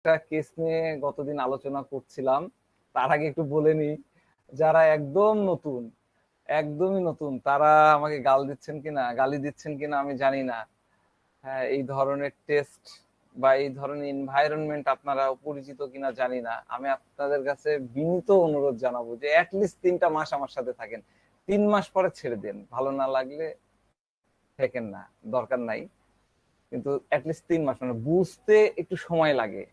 একটা কেস নিয়ে গতদিন আলোচনা করছিলাম। তার আগে একটু বলে নিই, যারা একদমই নতুন তারা আমাকে গালি দিচ্ছেন কিনা আমি জানি না। হ্যাঁ, এই ধরনের টেস্ট বা এই ধরনের এনভায়রনমেন্ট আপনারা পরিচিত কিনা জানি না। আমি আপনাদের কাছে বিনীত অনুরোধ জানাবো যে অ্যাটলিস্ট 3টা মাস আমার সাথে থাকেন। 3 মাস পরে ছেড়ে দেন, ভালো না লাগলে থাকেন না, দরকার নাই। কিন্তু অ্যাটলিস্ট 3 মাস, মানে বুঝতে একটু সময় লাগে।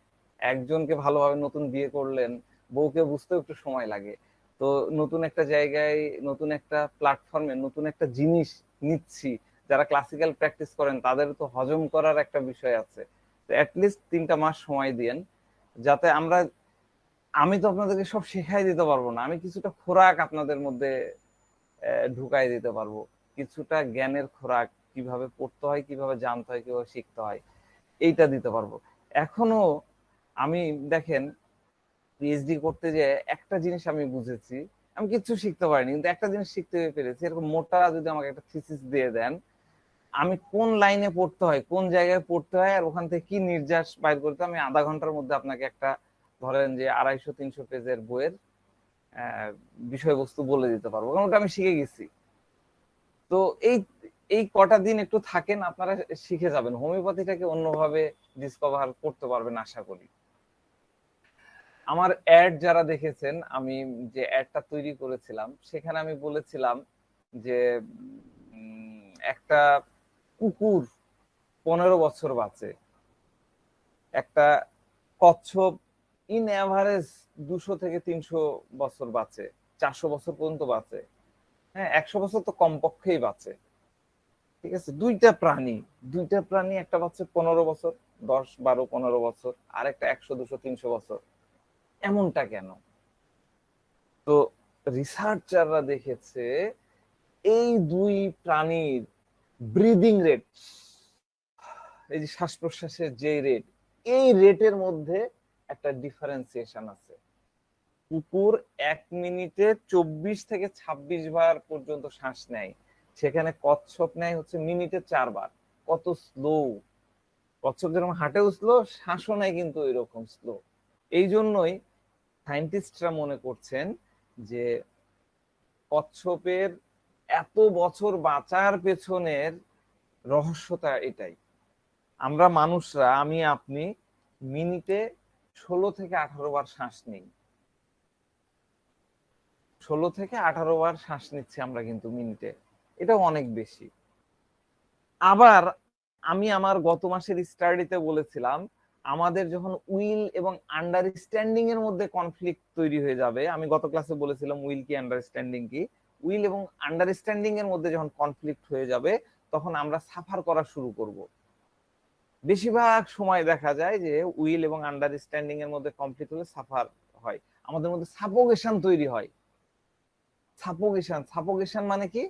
একজনকে ভালোভাবে নতুন বিয়ে করলেন, বউকে বুঝতেও একটু সময় লাগে। তো নতুন একটা জায়গায়, নতুন একটা প্ল্যাটফর্মে নতুন একটা জিনিস নিচ্ছি, যারা ক্লাসিক্যাল প্র্যাকটিস করেন তাদের তো হজম করার একটা বিষয় আছে। তো অ্যাটলিস্ট 3টা মাস সময় দিয়েন, যাতে আমি তো আপনাদেরকে সব শেখাই দিতে পারবো না, আমি কিছুটা খোরাক আপনাদের মধ্যে ঢুকাই দিতে পারবো। কিছুটা জ্ঞানের খোরাক, কিভাবে পড়তে হয়, কিভাবে জানতে হয়, কিভাবে শিখতে হয়, এইটা দিতে পারবো। এখনো আমি, দেখেন, পিএইচডি করতে যে একটা জিনিস আমি বুঝেছি, আমি কিছু শিখতে পারিনি কিন্তু একটা জিনিস শিখতে পেরেছি। এরকম মোটা যদি আমাকে একটা থিসিস দিয়ে দেন, আমি কোন লাইনে পড়তে হয়, কোন জায়গায় পড়তে হয়, আর ওখান থেকে কি নির্যাস বাইর করতে হয়, আমি আধা ঘন্টার মধ্যে আপনাকে একটা, ধরেন যে 250-300 পেজের বইয়ের আহ, বিষয়বস্তু বলে দিতে পারবো, কারণ ওটা আমি শিখে গেছি। তো এই এই কটা দিন একটু থাকেন, আপনারা শিখে যাবেন, হোমিওপ্যাথিটাকে অন্যভাবে ডিসকভার করতে পারবেন আশা করি। আমার অ্যাড যারা দেখেছেন, আমি যে অ্যাডটা তৈরি করেছিলাম সেখানে আমি বলেছিলাম যে একটা কুকুর 15 বছর বাঁচে, একটা কচ্ছপ ইন অ্যাভারেজ 200 থেকে 300 বছর বাঁচে, 400 বছর পর্যন্ত বাঁচে। হ্যাঁ, 100 বছর তো কমপক্ষেই বাঁচে। ঠিক আছে, দুইটা প্রাণী, একটা বাচ্চা 15 বছর, 10, 12, 15 বছর, আর একটা 100, 200, 300 বছর। এমনটা কেন? তো রিসার্চাররা দেখেছে এই দুই প্রাণীর ব্রিদিং রেট, এই যে শ্বাস প্রশ্বাসের যে রেট, এই রেটের মধ্যে একটা ডিফারেন্সিয়েশন আছে। কুকুর 1 মিনিটে 24 থেকে 26 বার পর্যন্ত শ্বাস নেয়, সেখানে কচ্ছপ নেয় হচ্ছে মিনিটে 4 বার। কত স্লো! কচ্ছপ যেরকম হাঁটেও স্লো, শ্বাসও নেয় কিন্তু এরকম স্লো। এই জন্যই সায়েন্টিস্টরা মনে করছেন যে কচ্ছপের এত বছর বাঁচার পেছনের রহস্যটা এটাই। আমরা মানুষরা, আমি আপনি মিনিটে 16 থেকে 18 বার শ্বাস নিই, 16 থেকে 18 বার শ্বাস নিচ্ছি আমরা কিন্তু মিনিটে। এটা অনেক বেশি। আবার আমি আমার গত মাসের স্টাডিতে বলেছিলাম, আমাদের যখন উইল এবং আন্ডারস্ট্যান্ডিং এর মধ্যে কনফ্লিক্ট তৈরি হয়ে যাবে, আমি গত ক্লাসে বলেছিলাম উইল কি আন্ডারস্ট্যান্ডিং কি, উইল এবং আন্ডারস্ট্যান্ডিং এর মধ্যে যখন কনফ্লিক্ট হয়ে যাবে, তখন আমরা সাফার করা শুরু করব। বেশিরভাগ সময় দেখা যায় যে উইল এবং আন্ডারস্ট্যান্ডিং এর মধ্যে কনফ্লিক্ট হলে সাফার হয়, আমাদের মধ্যে সাপোগেশন তৈরি হয়। সাপোগেশন মানে কি?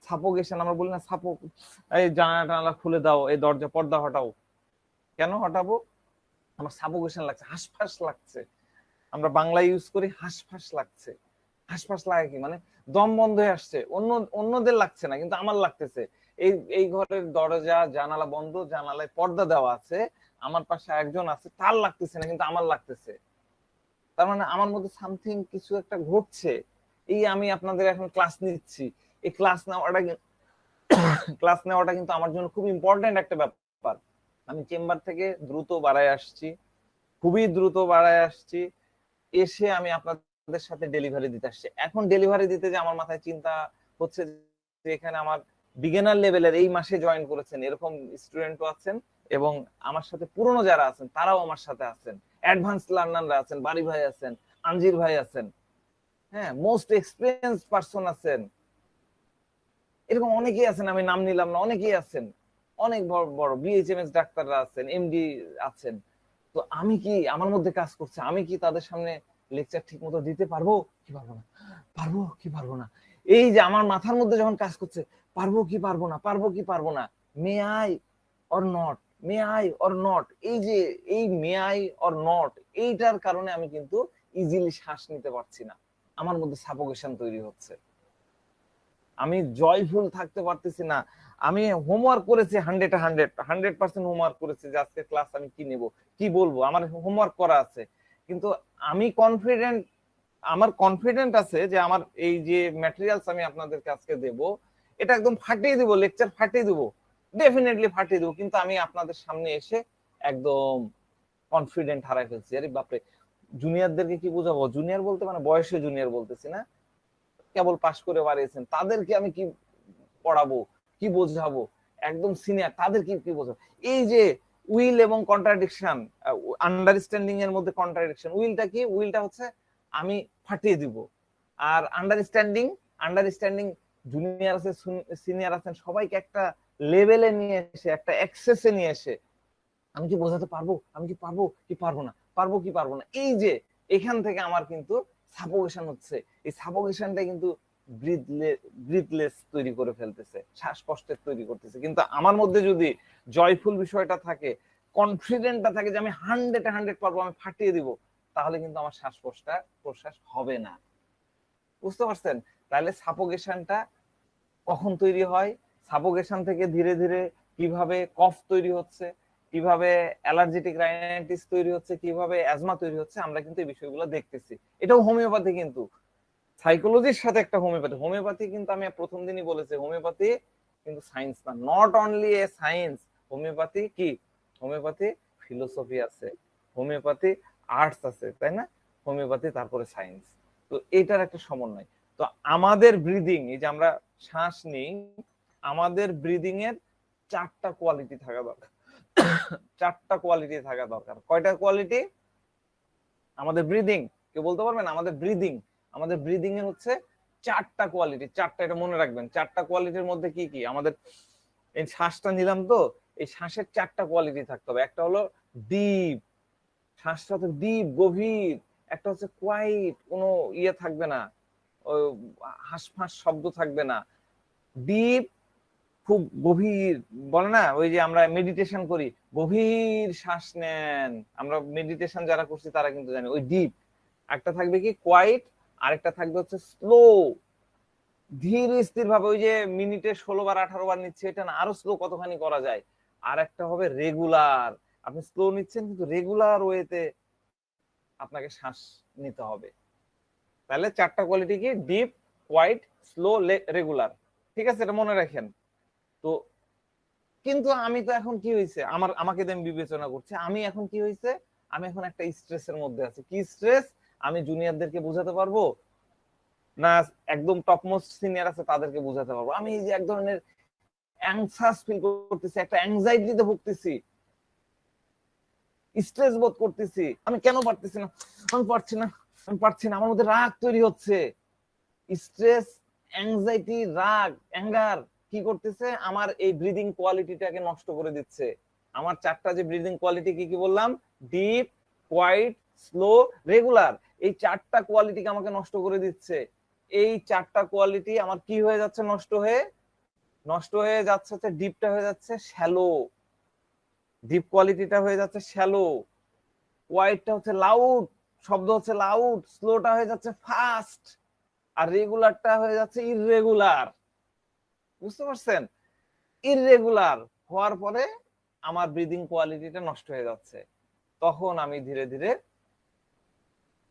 সাপোগেশন আমরা বলি না, এই জানালা টানালা খুলে দাও, এই দরজা পর্দা হটাও। কেন হটাবো? আমার সাপোগেশন লাগছে, হাঁসফাঁস লাগছে। আমরা বাংলা ইউজ করি, হাঁসফাঁস লাগছে। হাঁসফাঁস লাগে কি মানে, দম বন্ধ হয়ে আসছে, অন্যদের লাগছে না কিন্তু আমার লাগতেছে। এই এই ঘরের দরজা জানালা বন্ধ, জানালায় পর্দা দেওয়া আছে, আমার পাশে একজন আছে, তার লাগতেছে না কিন্তু আমার লাগতেছে। তার মানে আমার মধ্যে সামথিং, কিছু একটা ঘটছে। এই আমি আপনাদের এখন ক্লাস নিচ্ছি, এই ক্লাস নেওয়াটা কিন্তু আমার জন্য খুব ইম্পর্টেন্ট একটা ব্যাপার। আমি চেম্বার থেকে দ্রুত বাড়ায় আসছি, খুবই দ্রুত বাড়ায় আসছি, এসে আমি আপনাদের সাথে ডেলিভারি দিতে আসছি। এখন ডেলিভারি দিতে যে আমার মাথায় চিন্তা হচ্ছে যে এখানে আমার বিগিনার লেভেলের এই মাসে জয়েন করেছেন এরকম স্টুডেন্টও আছেন, এবং আমার সাথে পুরনো যারা আছেন তারাও আমার সাথে আছেন, অ্যাডভান্স লার্নাররা আছেন, বাড়ি ভাই আছেন, আঞ্জির ভাই আছেন, হ্যাঁ, মোস্ট এক্সপিরিয়েন্স পারসন আছেন, এরকম অনেকেই আছেন, আমি নাম নিলাম না, অনেকেই আছেন, অনেক বড় বড় বিএইচএমএস ডাক্তাররা আছেন, এমডি আছেন। তো আমি কি, আমার মধ্যে কাজ করছে, আমি কি তাদের সামনে লেকচার ঠিক মতো দিতে পারবো কি পারবো না, পারবো কি পারবো না, এই যে আমার মাথার মধ্যে যখন কাজ করছে, পারবো কি পারবো না, পারবো কি পারবো না, may I or not, may I or not, এই যে এই মে আই অর নট, এইটার কারণে আমি কিন্তু ইজিলি শ্বাস নিতে পারছি না, আমার মধ্যে সাফোকেশন তৈরি হচ্ছে, আমি জয়ফুল থাকতে পারতেছি না। আমি হোমওয়ার্ক করেছি 100% হোমওয়ার্ক করেছি যে আজকে ক্লাস আমি কি নেব, কি বলবো, আমার হোমওয়ার্ক করা আছে। কিন্তু আমি আমার কনফিডেন্ট আছে যে আমার এই যে ম্যাটেরিয়ালস আমি আপনাদেরকে আজকে দেব, এটা একদম ফাটিয়ে দিব, লেকচার ফাটিয়ে দিব, ডেফিনেটলি ফাটিয়ে দেবো। কিন্তু আমি আপনাদের সামনে এসে একদম কনফিডেন্ট হারাই ফেলছি। আরে বাপরে, জুনিয়রদেরকে কি বোঝাবো? জুনিয়র বলতে মানে বয়সে জুনিয়র বলতেছি না, কেবল পাশ করে বাড়িয়েছেন, তাদেরকে আমি কি পড়াবো, কি বোঝাবো? একদম সিনিয়র, তাদের কি কি বোঝাবো? এই যে উইল এবং কন্ট্রাডিকশন, আন্ডারস্ট্যান্ডিং এর মধ্যে কন্ট্রাডিকশন। উইলটা কি? উইলটা হচ্ছে আমি ফাটিয়ে দিব। আর আন্ডারস্ট্যান্ডিং, আন্ডারস্ট্যান্ডিং জুনিয়র আছে সিনিয়র আছেন, সবাইকে একটা লেভেলে নিয়ে এসে, একটা অ্যাক্সেসে নিয়ে এসে আমি কি বোঝাতে পারবো, আমি কি পারবো কি পারবো না, পারবো কি পারবো না, এই যে এখান থেকে আমার কিন্তু সাফোকেশন হচ্ছে। এই সাফোকেশনটা কিন্তু ব্রিথলেস তৈরি করে ফেলতেছে, শ্বাসকষ্টের তৈরি করতেছে। কিন্তু আমার মধ্যে যদি জয়ফুল বিষয়টা থাকে, কনফিডেন্টটা থাকে যে আমি 100 পারবো, আমি ফাটিয়ে দিব, তাহলে কিন্তু আমার শ্বাসকষ্টটা প্রশ্বাস হবে না। বুঝতে পারছেন? তাহলে সাফোকেশনটা কখন তৈরি হয়, সাফোকেশন থেকে ধীরে ধীরে কিভাবে কফ তৈরি হচ্ছে, কিভাবে অ্যালার্জেটিক রাইনাইটিস তৈরি হচ্ছে, কিভাবে অ্যাজমা তৈরি হচ্ছে, আমরা কিন্তু এই বিষয়গুলো দেখতেছি। এটাও হোমিওপ্যাথি, কিন্তু সাইকোলজির সাথে একটা হোমিওপ্যাথি। হোমিওপ্যাথি কিন্তু আমি প্রথম দিনই বলেছি, হোমিওপ্যাথি কিন্তু সায়েন্স না, not only a science. Homeopathy কি? হোমিওপ্যাথি ফিলোসফি আছে, হোমিওপ্যাথি আর্টস আছে, তাই না? হোমিওপ্যাথি তারপরে সায়েন্স। তো এটার একটা সমন্বয়। তো আমাদের ব্রিদিং, এই যে আমরা শ্বাস নিই, আমাদের ব্রিদিং এর 4টা কোয়ালিটি থাকা দরকার। 4টা কোয়ালিটি থাকা দরকার। কয়টা কোয়ালিটি? আমাদের ব্রিদিং, কেউ বলতে পারবেন? আমাদের ব্রিদিং এর হচ্ছে 4টা কোয়ালিটি। 4টা, এটা মনে রাখবেন। 4টা কোয়ালিটির মধ্যে কি কি? আমাদের এই শ্বাসটা নিলাম, তো এই শ্বাসের 4টা কোয়ালিটি থাকতে হবে। একটা হলো ডিপ, শ্বাসটা তো ডিপ, গভীর। একটা হচ্ছে কোয়াইট, কোনো ইয়ে থাকবে না, হাঁসফাঁস শব্দ থাকবে না। ডিপ, খুব গভীর, বলে না ওই যে আমরা মেডিটেশন করি, গভীর শ্বাস নেন, আমরা মেডিটেশন যারা করছি তারা কিন্তু জানি, ওই ডিপ। একটা থাকবে কি কোয়াইট, আরেকটা থাকবে হচ্ছে স্লো, ধীর স্থির ভাবে, ওই যে মিনিটে 16 বার 18 বার নিচ্ছে, এটা না, আরো স্লো কতখানি করা যায়। আর একটা হবে রেগুলার, আপনি স্লো নিচ্ছেন কিন্তু রেগুলার ওয়েতে আপনাকে শ্বাস নিতে হবে। তাহলে 4টা কোয়ালিটি কি? Deep, quiet, slow, regular. ঠিক আছে, এটা মনে রাখেন। তো কিন্তু আমি তো এখন কি হয়েছে, আমাকে আমি বিবেচনা করছি, আমি এখন কি হয়েছে, আমি এখন একটা স্ট্রেসের মধ্যে আছি। কি স্ট্রেস? আমি জুনিয়রদেরকে বোঝাতে পারবো না, একদম টপ মোস্ট সিনিয়র আছে তাদেরকে বোঝাতে পারবো? আমি এই যে এক ধরনের অ্যাংসাস ফিল করতেছি, একটা অ্যাংজাইটিতে ভুগতেছি, স্ট্রেস বোধ করতেছি। আমি কেন পারতেছি না, আমি পারছি না, আমি পারছি না, আমার মধ্যে রাগ তৈরি হচ্ছে। স্ট্রেস, অ্যাংজাইটি, রাগ, অ্যাঙ্গার কি করতেছে? আমার এই ব্রিদিং কোয়ালিটিটাকে নষ্ট করে দিচ্ছে। আমার 4টা যে ব্রিদিং কোয়ালিটি কি কি বললাম? Deep, quiet, slow, regular. এই 4টা কোয়ালিটিকে আমাকে নষ্ট করে দিচ্ছে। এই 4টা কোয়ালিটি আমার কি হয়ে যাচ্ছে? নষ্ট হয়ে যাচ্ছে হচ্ছে ডিপটা হয়ে যাচ্ছে শ্যালো, ডিপ কোয়ালিটিটা হয়ে যাচ্ছে শ্যালো, কোয়াইটটা হচ্ছে লাউড, শব্দ হচ্ছে লাউড, স্লোটা হয়ে যাচ্ছে ফাস্ট, আর রেগুলারটা হয়ে যাচ্ছে ইররেগুলার। বুঝতে পারছেন? ইররেগুলার হওয়ার পরে আমার ব্রিদিং কোয়ালিটিটা নষ্ট হয়ে যাচ্ছে। তখন আমি ধীরে ধীরে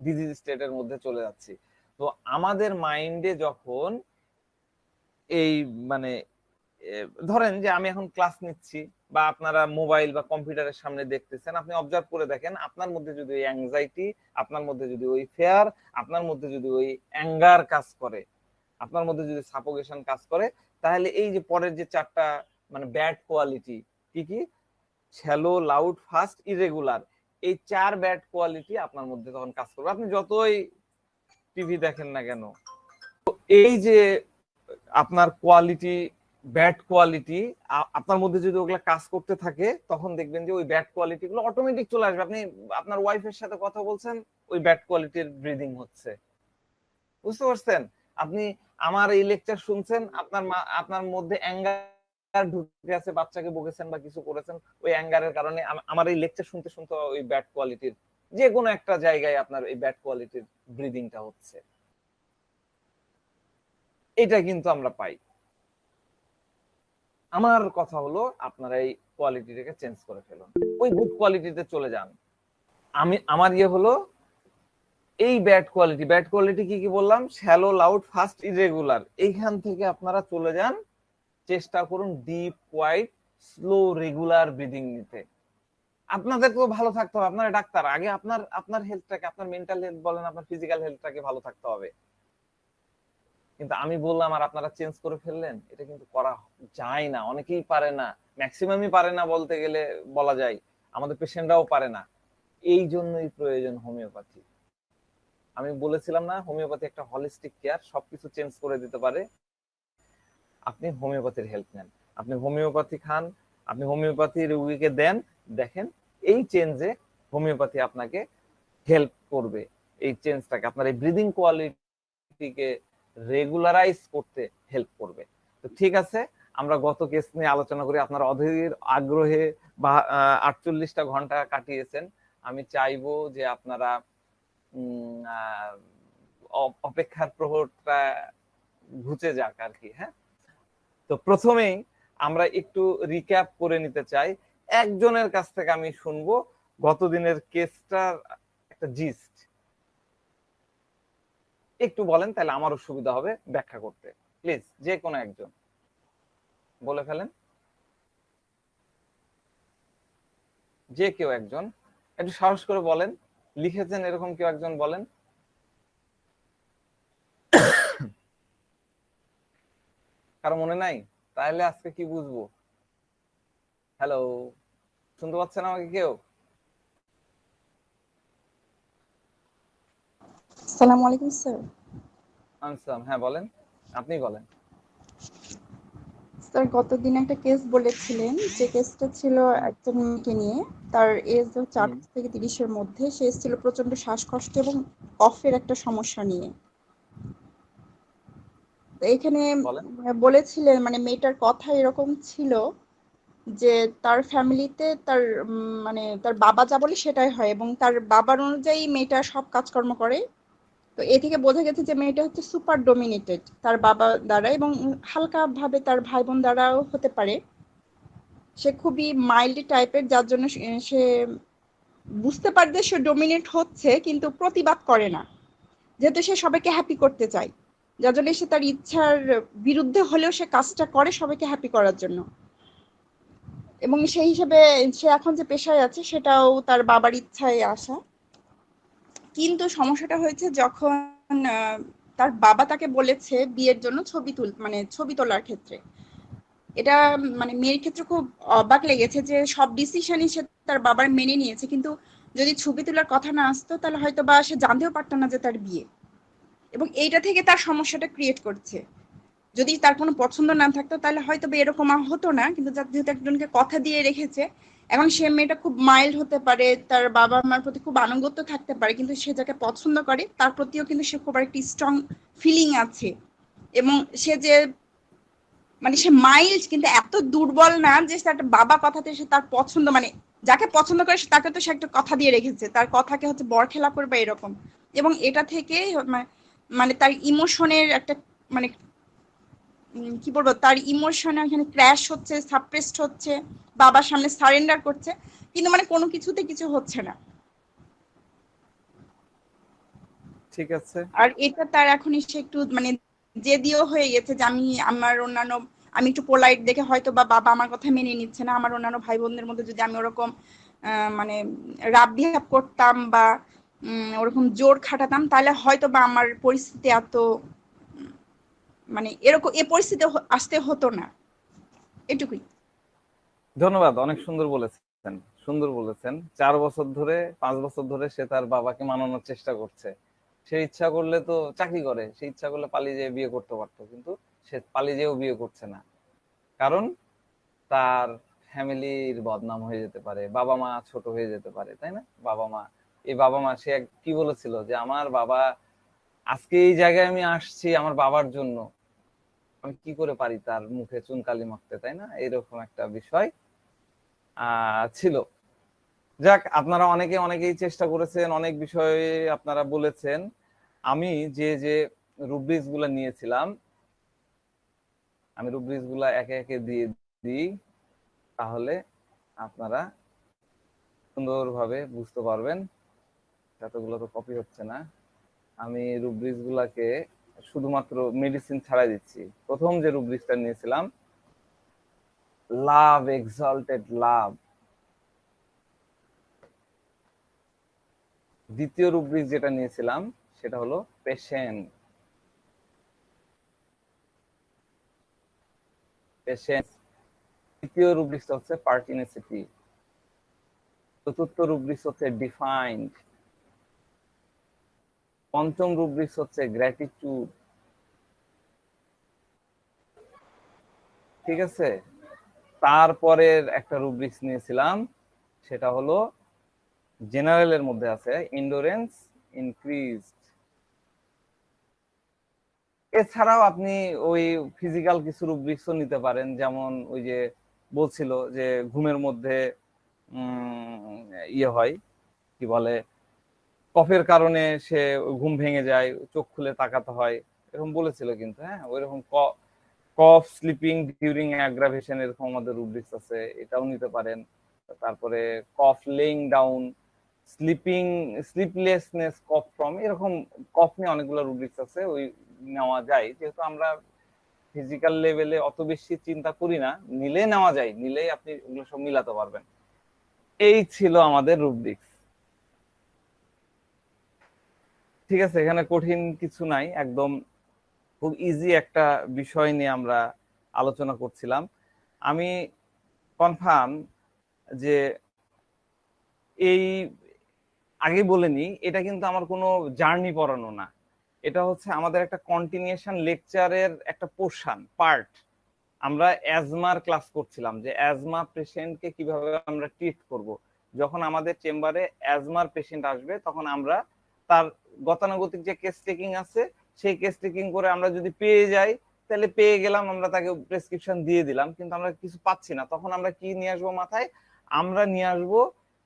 ডিজিজ স্টেটের মধ্যে চলে যাচ্ছি। তো আমাদের মাইন্ডে যখন এই মানে ধরেন যে আমি এখন ক্লাস নিচ্ছি, বা আপনারা মোবাইল বা কম্পিউটারের সামনে দেখতেছেন, আপনি অবজার্ভ করে দেখেন, আপনার মধ্যে যদি ওই অ্যাংজাইটি, আপনার মধ্যে যদি ওই ফেয়ার, আপনার মধ্যে যদি ওই অ্যাঙ্গার কাজ করে, আপনার মধ্যে যদি সাফোকেশন কাজ করে, তাহলে এই যে পরের যে 4টা মানে ব্যাড কোয়ালিটি, কি কি? Shallow, loud, fast, irregular. এই 4 ব্যাড কোয়ালিটি আপনার মধ্যে তখন কাজ করবে, আপনি যতই টিভি দেখেন না কেন। এই যে আপনার কোয়ালিটি, ব্যাড কোয়ালিটি, আপনার মধ্যে যদি ওগুলা কাজ করতে থাকে, তখন দেখবেন যে ওই ব্যাড কোয়ালিটি গুলো অটোমেটিক চলে আসবে। আপনি আপনার ওয়াইফের সাথে কথা বলছেন, ওই ব্যাড কোয়ালিটির ব্রিদিং হচ্ছে। বুঝতে পারছেন? আপনি আমার এই লেকচার শুনছেন, আপনার মধ্যে অ্যাঙ্গার ঢুকে আছে, বাচ্চাকে বকেছেন বা কিছু করেছেন, ওই অ্যাঙ্গারের কারণে আমার এই লেকচার শুনতে শুনতে ওই ব্যাড কোয়ালিটির যে কোনো একটা জায়গায় আপনার এই ব্যাড কোয়ালিটির ব্রিদিংটা হচ্ছে। এটা কিন্তু আমরা পাই। আমার কথা হলো আপনারা এই কোয়ালিটিটাকে চেঞ্জ করে ফেলুন, ওই গুড কোয়ালিটিতে চলে যান। আমার হলো এই ব্যাড কোয়ালিটি কি কি বললাম, শ্যালো, লাউড, ফাস্ট, ইরেগুলার, এইখান থেকে আপনারা চলে যান। চেষ্টা করুন deep, quiet, slow, regular breathing নিতে। আপনাদের তো ভালো থাকতে হবে, আপনারা ডাক্তার, আগে আপনার আপনার হেলথটাকে, আপনার মেন্টাল হেলথ বলেন, আপনার ফিজিক্যাল হেলথটাকে ভালো থাকতে হবে। কিন্তু আমি বললাম আর আপনারা চেঞ্জ করে ফেললেন, এটা কিন্তু করা যায় না, অনেকেই পারে না, ম্যাক্সিমামই পারে না বলতে গেলে বলা যায়, আমাদের পেশেন্টরাও পারে না। এই জন্যই প্রয়োজন হোমিওপ্যাথি। আমি বলেছিলাম না, হোমিওপ্যাথি একটা হলিস্টিক কেয়ার, সবকিছু চেঞ্জ করে দিতে পারে। আপনি হোমিওপ্যাথির হেল্প নেন, আপনি হোমিওপ্যাথি খান, আপনি হোমিওপ্যাথি রোগীকে দেন, দেখেন এই চেঞ্জে হোমিওপ্যাথি আপনাকে হেল্প করবে। এই চেঞ্জটাকে, আপনার এই ব্রিদিং কোয়ালিটিকে রেগুলারাইজ করতে হেল্প করবে। তো ঠিক আছে, আমরা গত কেস নিয়ে আলোচনা করি, আপনারা অধীর আগ্রহে বা 48টা ঘন্টা কাটিয়েছেন। আমি চাইবো যে আপনারা অপেক্ষার প্রহরটা ঘুচে যাক আর কি। হ্যাঁ, তো প্রথমেই আমরা একটু রিক্যাপ করে নিতে চাই। একজনের কাছ থেকে আমি শুনবো গতদিনের কেসটার একটা জিস্ট, একটু বলেন, তাহলে আমারও সুবিধা হবে ব্যাখ্যা করতে। প্লিজ, যে কোনো একজন বলে ফেলেন, যে কেউ একজন একটু সাহস করে বলেন, লিখেছেন এরকম কেউ একজন বলেন। কারো মনে নাই? তাহলে আজকে কি বুঝবো? হ্যালো, শুনতে পাচ্ছেন আমাকে কেউ? আসসালামু আলাইকুম স্যার। আনসাম, হ্যাঁ বলেন, আপনি বলেন। স্যার গতদিন একটা কেস বলেছিলেন, যে কেসটা ছিল হুম একজন মেয়েকে নিয়ে। তার এজ হচ্ছে হুম 28 থেকে 30-এর মধ্যে। সে এসেছিল প্রচন্ড শ্বাসকষ্ট এবং কফের একটা সমস্যা নিয়ে। তো এখানে বলেন। বলেছিলেন, মানে মেয়েটার কথা এরকম ছিল যে তার ফ্যামিলিতে তার মানে তার বাবা যা বলে সেটাই হয়, এবং তার বাবার অনুযায়ী মেয়েটা সব কাজকর্ম করে। তো এ থেকে বোঝা গেছে যে মেয়েটা হচ্ছে সুপার ডমিনেটেড তার বাবা দ্বারা, এবং হালকা ভাবে তার ভাই বোন দ্বারাও হতে পারে। সে খুবই মাইল্ড টাইপের, যার জন্য সে বুঝতে পারে যে সে ডমিনেট হচ্ছে, কিন্তু প্রতিবাদ করে না, যেহেতু সে সবাইকে হ্যাপি করতে চায়। যার জন্য সে তার ইচ্ছার বিরুদ্ধে হলেও সে কাজটা করে সবাইকে হ্যাপি করার জন্য। এবং সেই হিসেবে সে এখন যে পেশায় আছে সেটাও তার বাবার ইচ্ছায় আসা। কিন্তু সমস্যাটা হয়েছে যখন তার বাবা তাকে বলেছে বিয়ের জন্য মানে ছবি তোলার ক্ষেত্রে। এটা মানে মেয়ের ক্ষেত্রে খুব অবাক লেগেছে যে সব ডিসিশনই সে তার বাবার মেনে নিয়েছে, কিন্তু যদি ছবি তোলার কথা না আসতো তাহলে হয়তো বা সে জানতেও পারতো না যে তার বিয়ে। এবং এইটা থেকে তার সমস্যাটা ক্রিয়েট করছে। যদি তার কোনো পছন্দ না থাকতো তাহলে হয়তো বা এরকম হতো না, কিন্তু যেহেতু একজনকে কথা দিয়ে রেখেছে, এখন সে মেয়েটা খুব মাইল্ড হতে পারে, তার বাবা মার প্রতি খুব আনুগত্য থাকতে পারে, কিন্তু সে যাকে পছন্দ করে তার প্রতিও কিন্তু সে খুব একটি স্ট্রং ফিলিং আছে। এবং সে যে মানে সে মাইল্ড কিন্তু এত দুর্বল না যে তার বাবা কথাতে সে তার পছন্দ, মানে যাকে পছন্দ করে তাকে তো সে একটা কথা দিয়ে রেখেছে, তার কথাকে হচ্ছে বরখেলা করবে এরকম। এবং এটা থেকে মানে তার ইমোশনের একটা মানে কি বলবো, তার ইমোশন এখানে ক্র্যাশ হচ্ছে, সাপ্রেসড হচ্ছে, বাবার সামনে সারেন্ডার করছে, কিন্তু মানে কোনো কিছুতে কিছু হচ্ছে না। ঠিক আছে। আর এটা তার এখন এসে একটু মানে জেদিও হয়ে গেছে যে আমি আমার অন্যান্য, আমি একটু পোলাইট দেখে হয়তো বা বাবা আমার কথা মেনে নিচ্ছে না, আমার অন্যান্য ভাই বোনদের মধ্যে যদি আমি ওরকম মানে রাব বিহেভ করতাম বা ওরকম জোর খাটাতাম তাহলে হয়তো বা আমার পরিস্থিতি এত মানে এরকম এ পরিস্থিতি আসতে হতো না। এটুকুই। ধন্যবাদ, অনেক সুন্দর বলেছেন, সুন্দর বলেছেন। 4 বছর ধরে, 5 বছর ধরে সে তার বাবাকে মানানোর চেষ্টা করছে। সে ইচ্ছা করলে তো চাকরি করে, সে ইচ্ছা করলে পালিয়ে যেয়ে বিয়ে করতে পারতো, কিন্তু সে পালিয়ে যেয়েও বিয়ে করছে না। কারণ তার ফ্যামিলির বদনাম হয়ে যেতে পারে, বাবা মা ছোট হয়ে যেতে পারে, তাই না? বাবা মা, এই বাবা মা, সে কি বলেছিল যে আমার বাবা, আজকে এই জায়গায় আমি আসছি আমার বাবার জন্য, আমি কি করে পারি তার মুখে চুনকালি মাখতে, তাই না? এরকম একটা বিষয় ছিল। যাক, আপনারা অনেকেই চেষ্টা করেছেন, অনেক বিষয়ে আপনারা বলেছেন। আমি যে যে রুব্রিক্স গুলা নিয়েছিলাম, আমি রুব্রিক্স গুলা একে একে দিয়ে দিই তাহলে আপনারা সুন্দরভাবে বুঝতে পারবেন। এতগুলো তো কপি হচ্ছে না। আমি রুব্রিক্স গুলাকে শুধুমাত্র মেডিসিন ছাড়াই দিচ্ছি। প্রথম যে রুব্রিক্সটা নিয়েছিলাম, লাভ, এক্সাল্টেড লাভ। দ্বিতীয় রুব্রিক্স যেটা নিয়েছিলাম সেটা হলো পেশেন্ট, পেশেন্স। তৃতীয় রুব্রিক্সটা হচ্ছে পার্টিনেসিটি। চতুর্থ রুব্রিক্স হচ্ছে ডিফাইন্ড। পঞ্চম রুব্রিক্স হচ্ছে গ্র্যাটিটিউড। ঠিক আছে, তারপরের একটা রুব্রিক্স নিয়েছিলাম, সেটা হলো জেনারেলের মধ্যে আছে এন্ডুরেন্স ইনক্রিজড। এছাড়াও আপনি ওই ফিজিক্যাল কিছু রুব্রিক্সও নিতে পারেন, যেমন ওই যে বলছিল যে ঘুমের মধ্যে ইয়ে হয়, কি বলে, কফের কারণে সে ঘুম ভেঙে যায়, চোখ খুলে তাকাতে হয়, এরকম বলেছিল কিন্তু। হ্যাঁ, ওইরকম কফ স্লিপিং ডিউরিং অ্যাগ্রাভেশন, এরকম আমাদের রুব্রিক্স আছে, এটাও নিতে পারেন। তারপরে cough laying down, sleeping, sleeplessness cough from, এরকম কফ নিয়ে অনেকগুলো রুব্রিক্স আছে, ওই নেওয়া যায়। যেহেতু আমরা ফিজিক্যাল লেভেলে অত বেশি চিন্তা করি না, নিলে নেওয়া যায়, নিলেই আপনি ওগুলো সব মিলাতে পারবেন। এই ছিল আমাদের রুব্রিক্স। ঠিক আছে, এখানে কঠিন কিছু নাই, একদম খুব ইজি একটা বিষয় নিয়ে আমরা আলোচনা করছিলাম। আমি কনফার্ম যে এই আগে বলে নি, এটা কিন্তু আমার কোনো জার্নি পড়ানো না, এটা হচ্ছে আমাদের একটা কন্টিনিউশন লেকচারের একটা পোর্শন, পার্ট। আমরা অ্যাজমার ক্লাস করছিলাম, যে অ্যাজমা পেশেন্টকে কিভাবে আমরা ট্রিট করব। যখন আমাদের চেম্বারে অ্যাজমার পেশেন্ট আসবে, তখন আমরা তার গতানুগতিক যে কেস টেকিং আছে, সেই কেস টেকিং করে আমরা যদি পেয়ে যাই, তাহলে পেয়ে গেলাম, আমরা তাকে প্রেসক্রিপশন দিয়ে দিলাম। কিন্তু আমরা কিছু পাচ্ছি না, তখন আমরা কি নিয়ে আসবো মাথায়? আমরা নিয়ে আসবো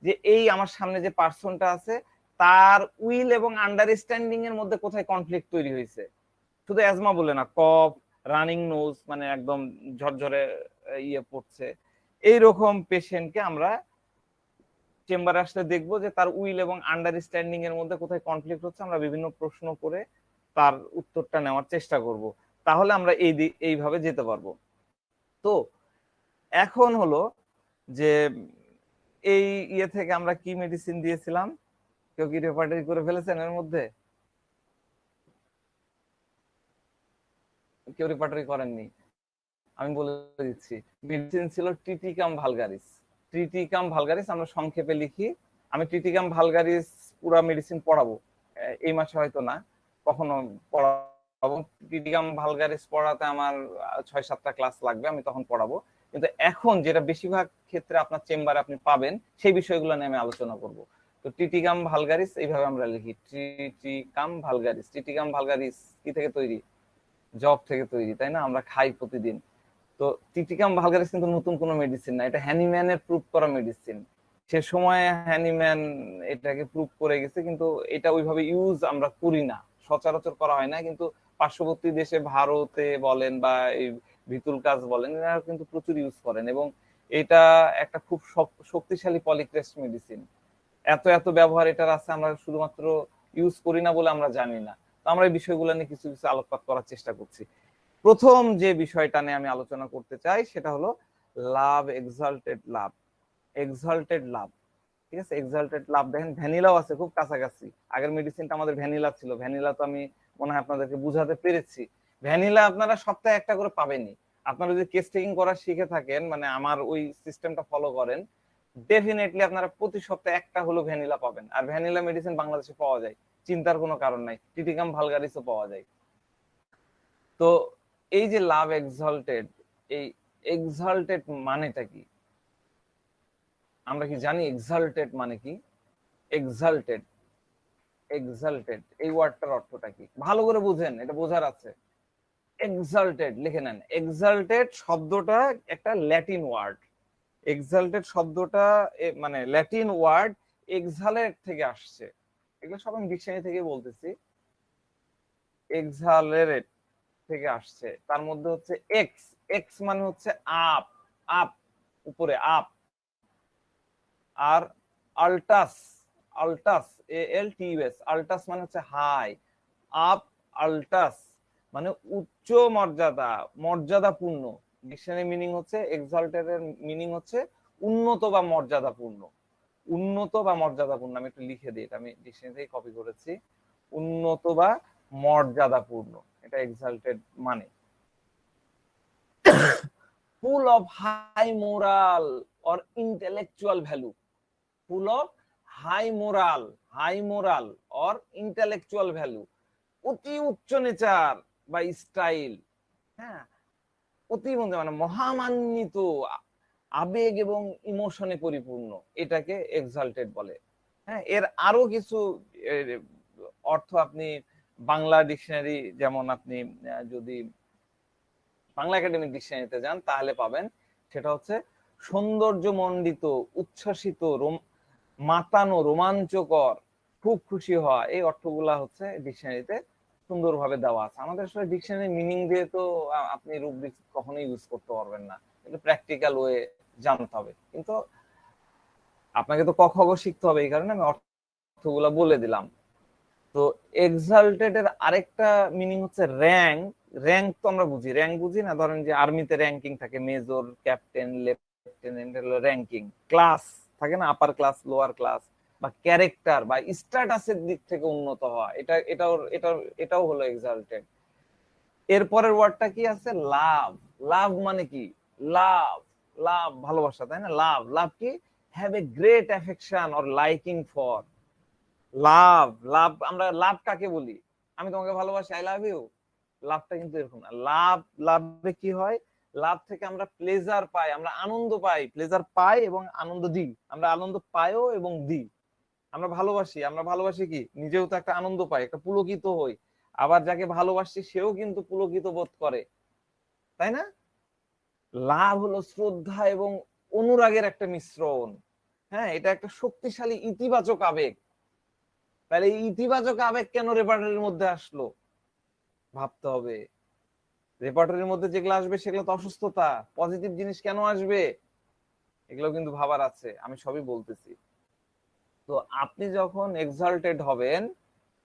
যে এই আমার সামনে যে পার্সনটা আছে, তার উইল এবং আন্ডারস্ট্যান্ডিং এর মধ্যে কোথায় কনফ্লিক্ট তৈরি হয়েছে। শুধু অ্যাজমা বলে না, কফ, রানিং নোজ, মানে একদম ঝরঝরে ইয়ে পড়ছে, এইরকম পেশেন্টকে আমরা চেম্বারে আসলে দেখবো যে তার উইল এবং আন্ডারস্ট্যান্ডিং এর মধ্যে কোথায় কনফ্লিক্ট হচ্ছে। আমরা বিভিন্ন প্রশ্ন করে তার উত্তরটা নেওয়ার চেষ্টা করব, তাহলে আমরা এইভাবে যেতে পারবো। তো এখন হলো যে এই ইয়ে থেকে আমরা কি মেডিসিন দিয়েছিলাম, কেউ কি রেপার্টারি করে ফেলেছেন এর মধ্যে? কেউ রেপার্টারি করেননি? আমি বলে দিচ্ছি, মেডিসিন ছিল ট্রিটিকাম ভালগারিস। ট্রিটিকাম ভালগারিস আমরা সংক্ষেপে লিখি। আমি ট্রিটিকাম ভালগারিস পুরো মেডিসিন পড়াবো, এই মাসে হয়তো না, কখনো পড়াবো। ট্রিটিকাম ভালগারিস পড়াতে আমার 6-7টা ক্লাস লাগবে, আমি তখন পড়াবো। কিন্তু এখন যেটা বেশিরভাগ ক্ষেত্রে আপনার চেম্বারে আপনি পাবেন, সেই বিষয়গুলো নিয়ে আমি আলোচনা করব। তো ট্রিটিকাম ভালগারিস এইভাবে আমরা লিখি, ট্রিটিকাম ভালগারিস। ট্রিটিকাম ভালগারিস কি থেকে তৈরি? জব থেকে তৈরি, তাই না? আমরা খাই প্রতিদিন। তো টিটিকাম ভালগারিস কিন্তু নতুন কোনো মেডিসিন না, এটা হ্যানিম্যানের প্রুভ করা মেডিসিন। সে সময় হ্যানিম্যান এটাকে প্রুভ করে গেছে, কিন্তু এটা ওইভাবে ইউজ আমরা করি না, সচরাচর করা হয় না। কিন্তু পার্শ্ববর্তী দেশে, ভারতে বলেন বা এই ভিতুল কাজ বলেন, এরা কিন্তু প্রচুর ইউজ করেন। এবং এটা একটা খুব শক্তিশালী পলিক্রেস্ট মেডিসিন। এত এত ব্যবহার এটার আছে, আমরা শুধুমাত্র ইউজ করি না বলে আমরা জানি না। তো আমরা এই বিষয়গুলো নিয়ে কিছু কিছু আলোকপাত করার চেষ্টা করছি। প্রথম যে বিষয়টা নিয়ে আমি আলোচনা করতে চাই সেটা হলো লাভ, এক্সাল্টেড লাভ। এক্সাল্টেড লাভ, ঠিক আছে, এক্সাল্টেড লাভ। দেখেন ভ্যানিলাও আছে খুব কাছাকাছি। আগের মেডিসিনটা আমাদের ভ্যানিলা ছিল, ভ্যানিলা তো আমি মনে হয় আপনাদেরকে বুঝাতে পেরেছি। ভ্যানিলা আপনারা সপ্তাহে একটা করে পাবেনই। আপনারা যদি কেস টেকিং করা শিখে থাকেন, মানে আমার ওই সিস্টেমটা ফলো করেন, ডেফিনেটলি আপনারা প্রতি সপ্তাহে একটা হলো ভ্যানিলা পাবেন। আর ভ্যানিলা মেডিসিন বাংলাদেশে পাওয়া যায়, চিন্তার কোনো কারণ নাই। টিটিকাম ভালগারিসও পাওয়া যায়। তো এই যে লাভ এক্সাল্টেড, এই এক্সাল্টেড মানেটা কি? আমরা কি জানি এক্সাল্টেড মানে কি? এক্সাল্টেড, এক্সাল্টেড এই ওয়ার্ডটার অর্থটা কি? ভালো করে বুঝেন, এটা বোঝার আছে। এক্সাল্টেড লিখে নেন। এক্সাল্টেড শব্দটা একটা ল্যাটিন ওয়ার্ড। এক্সাল্টেড শব্দটা মানে ল্যাটিন ওয়ার্ড, এক্সালেট থেকে আসছে। এগুলো সব আমি ডিকশনারি থেকে বলতেছি। এক্সালারেট থেকে আসছে, তার মধ্যে হচ্ছে এক্স। এক্স মানে হচ্ছে আপ, আপ, উপরে আপ। আর আল্টাস, আল্টাস, ALTUS, আল্টাস মানে হচ্ছে হাই। আপ, আল্টাস মানে উচ্চ মর্যাদা, মর্যাদাপূর্ণ। ডিকশনারি মিনিং হচ্ছে এক্সাল্টেড এর মিনিং হচ্ছে উন্নত বা মর্যাদাপূর্ণ। উন্নত বা মর্যাদাপূর্ণ, আমি একটু লিখে দিই, এটা আমি ডিকশনারি থেকে কপি করেছি। উন্নত বা মর্যাদাপূর্ণ, এটা এক্সাল্টেড মানে। Full of high moral or intellectual value. Full of high moral, high moral or intellectual value, অতি উচ্চ নেচার বা স্টাইল, হ্যাঁ, অতি মানে মহামান্বিত আবেগ এবং ইমোশনে পরিপূর্ণ, এটাকে এক্সাল্টেড বলে। হ্যাঁ, এর আরো কিছু অর্থ আপনি বাংলা ডিকশনারি, যেমন আপনি যদি বাংলা একাডেমিক ডিকশনারিতে যান তাহলে পাবেন, সেটা হচ্ছে সৌন্দর্যমণ্ডিত, উচ্ছ্বাসিত, মাতানো, রোমাঞ্চকর, খুব খুশি হওয়া। এই অর্থগুলা হচ্ছে ডিকশনারিতে সুন্দরভাবে দেওয়া আছে। আমাদের আসলে ডিকশনারি মিনিং দিয়ে তো আপনি রুব্রিক কখনোই ইউজ করতে পারবেন না, এটা প্র্যাকটিক্যাল ওয়ে জানতে হবে। কিন্তু আপনাকে তো ক খ গ শিখতে হবে, এই কারণে আমি অর্থগুলা বলে দিলাম। তো এক্সাল্টেড এর আরেকটা মিনিং হচ্ছে র্যাঙ্ক। র্যাঙ্ক তো আমরা বুঝি, র্যাঙ্ক বুঝি না? ধরেন যে আর্মিতে র্যাঙ্কিং থাকে, মেজর, ক্যাপ্টেন, লেফটেন্যান্ট, হলো র্যাঙ্কিং। ক্লাস থাকে না, আপার ক্লাস, লোয়ার ক্লাস। বা ক্যারেক্টার বা স্ট্যাটাসের দিক থেকে উন্নত হওয়া, এটাও হলো এক্সাল্টেড। এরপরের ওয়ার্ডটা কি আছে? লাভ। লাভ মানে কি? লাভ, লাভ ভালোবাসা, তাই না? লাভ, লাভ কি? Have a great affection or liking for. Love, love আমরা লাভ কাকে বলি? আমি তোমাকে ভালোবাসি, আই লাভ ইউ। লাভটা কিন্তু এরকম না। লাভ, লাভে কি হয়? লাভ থেকে আমরা প্লেজার পাই, আমরা আনন্দ পাই, প্লেজার পাই এবং আনন্দ দিই। আমরা আনন্দ পাইও এবং দিই। আমরা ভালোবাসি, আমরা ভালোবাসি কি? নিজেও তো একটা আনন্দ পাই, একটা পুলকিত হই। আবার যাকে ভালোবাসি সেও কিন্তু পুলকিত বোধ করে, তাই না? লাভ হলো শ্রদ্ধা এবং অনুরাগের একটা মিশ্রণ। হ্যাঁ, এটা একটা শক্তিশালী ইতিবাচক আবেগ। তাহলে এই ইতিবাচক আবেগ কেন রেপার্টরির মধ্যে আসলো? ভাবতে হবে। রেপার্টরির মধ্যে যেগুলো আসবে সেগুলো তো অসুস্থতা। পজিটিভ জিনিস কেন আসবে? এগুলো কিন্তু ভাবার আছে, আমি সবই বলতেছি। তো আপনি যখন এক্সাল্টেড হবেন,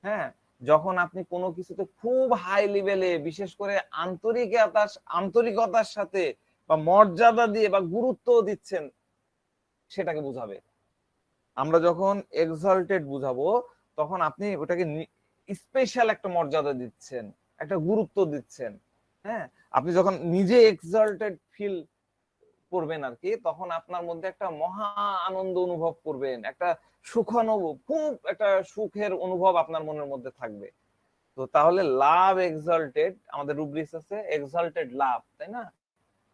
হ্যাঁ, যখন আপনি কোনো কিছুতে খুব হাই লেভেলে, বিশেষ করে আন্তরিকতার সাথে বা মর্যাদা দিয়ে বা গুরুত্ব দিচ্ছেন, সেটাকে বুঝাবে। আমরা যখন এক্সাল্টেড বুঝাবো, তখন আপনি ওটাকে স্পেশাল একটা মর্যাদা দিচ্ছেন, একটা গুরুত্ব দিচ্ছেন। হ্যাঁ, আপনি যখন নিজে এক্সাল্টেড ফিল করবেন আর কি, তখন আপনার মধ্যে একটা মহা আনন্দ অনুভব করবেন, একটা সুখানুভব, খুব একটা সুখের অনুভব আপনার মনের মধ্যে থাকবে। তো তাহলে লাভ এক্সাল্টেড, আমাদের রুব্রিক্স আছে এক্সাল্টেড লাভ, তাই না?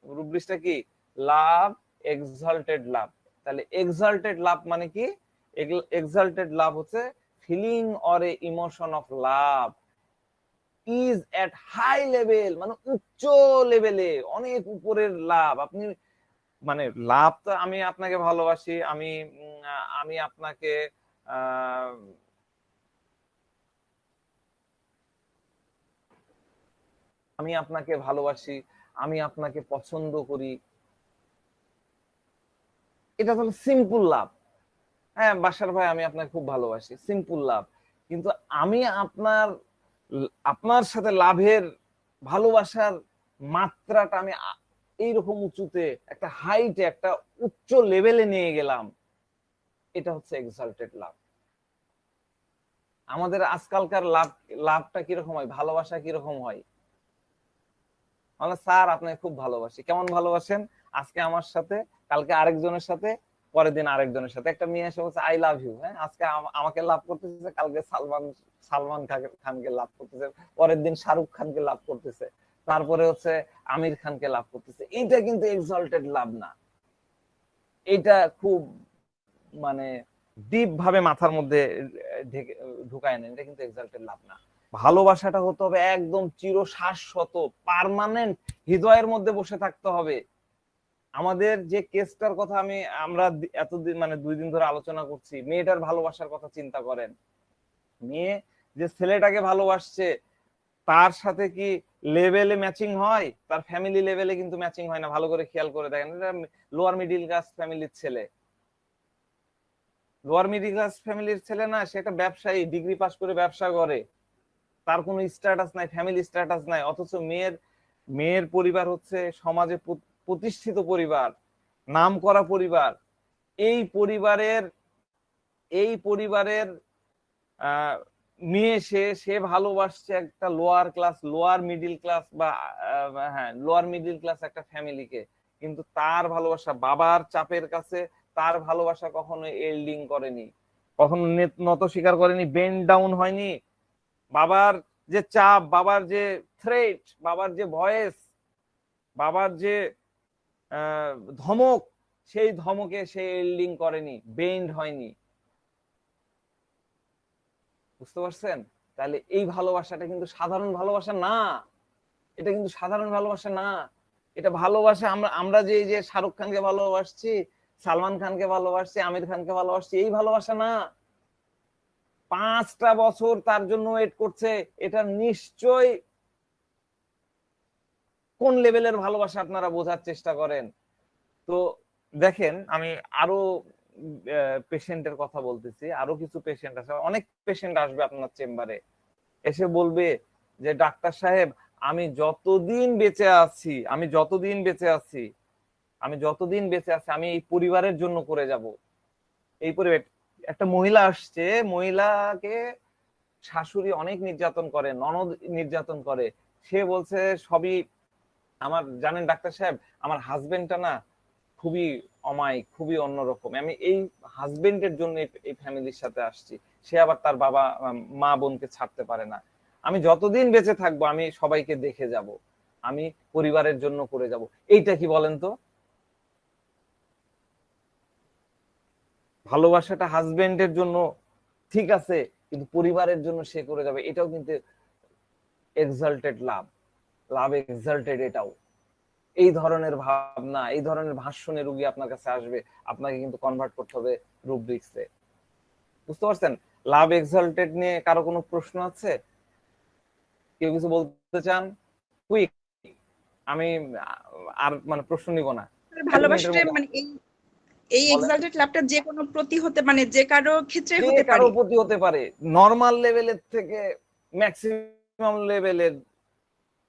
রুব্রিক্সটা কি? Love, exalted love. তাহলে এক্সাল্টেড লাভ মানে কি? এক্সাল্টেড লাভ হচ্ছে feeling or a emotion of love is at high level, মানে উচ্চ লেভেলে, অনেক উপরের লাভ। আপনি মানে লাভ তো, আমি আপনাকে ভালোবাসি, আমি আপনাকে আহ আমি আপনাকে ভালোবাসি, আমি আপনাকে পছন্দ করি, এটা হলো সিম্পল লাভ। হ্যাঁ, বাসার ভাই আমি আপনাকে খুব ভালোবাসি, সিম্পল লাভ। কিন্তু আমি আপনার সাথে লাভের, ভালোবাসার মাত্রাটা আমি এইরকম উঁচুতে, একটা হাইটে, একটা উচ্চ লেভেলে নিয়ে গেলাম, এটা হচ্ছে এক্সাল্টেড লাভ। আমাদের আজকালকার লাভটা কিরকম হয়, ভালোবাসা কিরকম হয়? মানে স্যার আপনাকে খুব ভালোবাসি। কেমন ভালোবাসেন? আজকে আমার সাথে, কালকে আরেকজনের সাথে, পরের দিন আরেকজনের সাথে। একটা মেয়ে এসে বলছে আই লাভ ইউ, হ্যাঁ, আজকে আমাকে লাভ করতেছে, কালকে সালমান খানকে লাভ করতেছে, পরের দিন শাহরুখ খানকে লাভ করতেছে, তারপরে হচ্ছে আমির খানকে লাভ করতেছে। এইটা কিন্তু এক্সাল্টেড লাভ না। এটা খুব মানে ডিপ ভাবে মাথার মধ্যে ঢুকায় নেন, এটা কিন্তু এক্সাল্টেড লাভ না। ভালোবাসাটা হতে হবে একদম চিরশাশ্বত, পার্মানেন্ট, হৃদয়ের মধ্যে বসে থাকতে হবে। আমাদের যে কেসটার কথা আমরা এতদিন মানে 2 দিন ধরে আলোচনা করছি, মেয়েটার ভালোবাসার কথা চিন্তা করেন। মেয়ে যে ছেলেটাকে ভালোবাসছে, তার সাথে কি লেভেলে ম্যাচিং হয়, তার ফ্যামিলি লেভেলে কিন্তু ম্যাচিং হয় না। ভালো করে খেয়াল করে দেখেন, এটা লোয়ার মিডিল ক্লাস ফ্যামিলির ছেলে, লোয়ার মিডিল ক্লাস ফ্যামিলির ছেলে না, সে একটা ব্যবসায়ী, ডিগ্রি পাস করে ব্যবসা করে, তার কোনো স্ট্যাটাস নাই, ফ্যামিলি স্ট্যাটাস নাই, অথচ মেয়ের মেয়ের পরিবার হচ্ছে সমাজে প্রতিষ্ঠিত পরিবার, নাম করা পরিবার। এই পরিবারের এই পরিবারের আহ, মেয়ে, সে সে ভালোবাসছে একটা lower class, lower middle class বা হ্যাঁ, লোয়ার মিডিল ক্লাস একটা ফ্যামিলিকে। কিন্তু তার ভালোবাসা বাবার চাপের কাছে, তার ভালোবাসা কখনো এল্ডিং করেনি, কখনো নত স্বীকার করেনি, বেন্ড ডাউন হয়নি। বাবার যে চাপ, বাবার যে থ্রেট, বাবার যে ভয়েস, বাবার যে ধমক, সেই ধমকে সে এল্ডিং করেনি, বেন্ড হয়নি। বুঝতে পারছেন? তাহলে এই ভালোবাসাটা কিন্তু সাধারণ ভালোবাসা না, এটা কিন্তু সাধারণ ভালোবাসা না। এটা ভালোবাসা, আমরা আমরা যে এই যে শাহরুখ খানকে ভালোবাসছি, সালমান খানকে ভালোবাসছি, আমির খানকে ভালোবাসছি, এই ভালোবাসা না। 5টা বছর তার জন্য ওয়েট করছে, এটা নিশ্চয় কোন লেভেলের ভালোবাসা আপনারা বোঝার চেষ্টা করেন। তো দেখেন, আমি আরো পেশেন্টের কথা বলতেছি, আরো কিছু পেশেন্ট আছে, অনেক পেশেন্ট আসবে আপনার চেম্বারে, এসে বলবে যে ডাক্তার সাহেব, আমি যতদিন বেঁচে আছি, আমি যতদিন বেঁচে আছি, আমি যতদিন বেঁচে আছি, আমি এই পরিবারের জন্য করে যাব। এই পরিবার, একটা মহিলা আসছে, মহিলাকে শাশুড়ি অনেক নির্যাতন করে, ননদ নির্যাতন করে, সে বলছে সবই আমার, জানেন ডাক্তার সাহেব, আমার হাজবেন্ডটা না খুবই অমায়িক, খুবই অন্যরকম, আমি এই হাজবেন্ডের জন্য এই ফ্যামিলির সাথে আসছি, সে আবার তার বাবা মা বোনকে ছাড়তে পারে না, আমি যতদিন বেঁচে থাকবো আমি সবাইকে দেখে যাব, আমি পরিবারের জন্য করে যাব। এইটা কি বলেন তো? ভালোবাসাটা হাজবেন্ডের জন্য ঠিক আছে, কিন্তু পরিবারের জন্য সে করে যাবে, এটাও কিন্তু এক্সাল্টেড লাভ, লাভ এক্সাল্টেড এটাও। এই ধরনের ভাবনা, এই ধরনের ভাষণে রুগী আপনার কাছে আসবে, আপনাকে কিন্তু কনভার্ট করতে হবে রুব্রিক্সে। বুঝতে পারছেন? লাভ এক্সাল্টেড নিয়ে কারো কোনো প্রশ্ন আছে? কেউ কিছু বলতে চান? কুইক, আমি আর মানে প্রশ্ন নিব না, 1 মিনিটের ভালোবাসাটা মধ্যে মানে এই এই বলেন। এক্সাল্টেড লাভটা যে কোনো প্রতি হতে মানে যে কারো ক্ষেত্রে যে হতে কারো পারে। প্রতি হতে পারে, নর্মাল লেভেলের থেকে ম্যাক্সিমাম লেভেলের,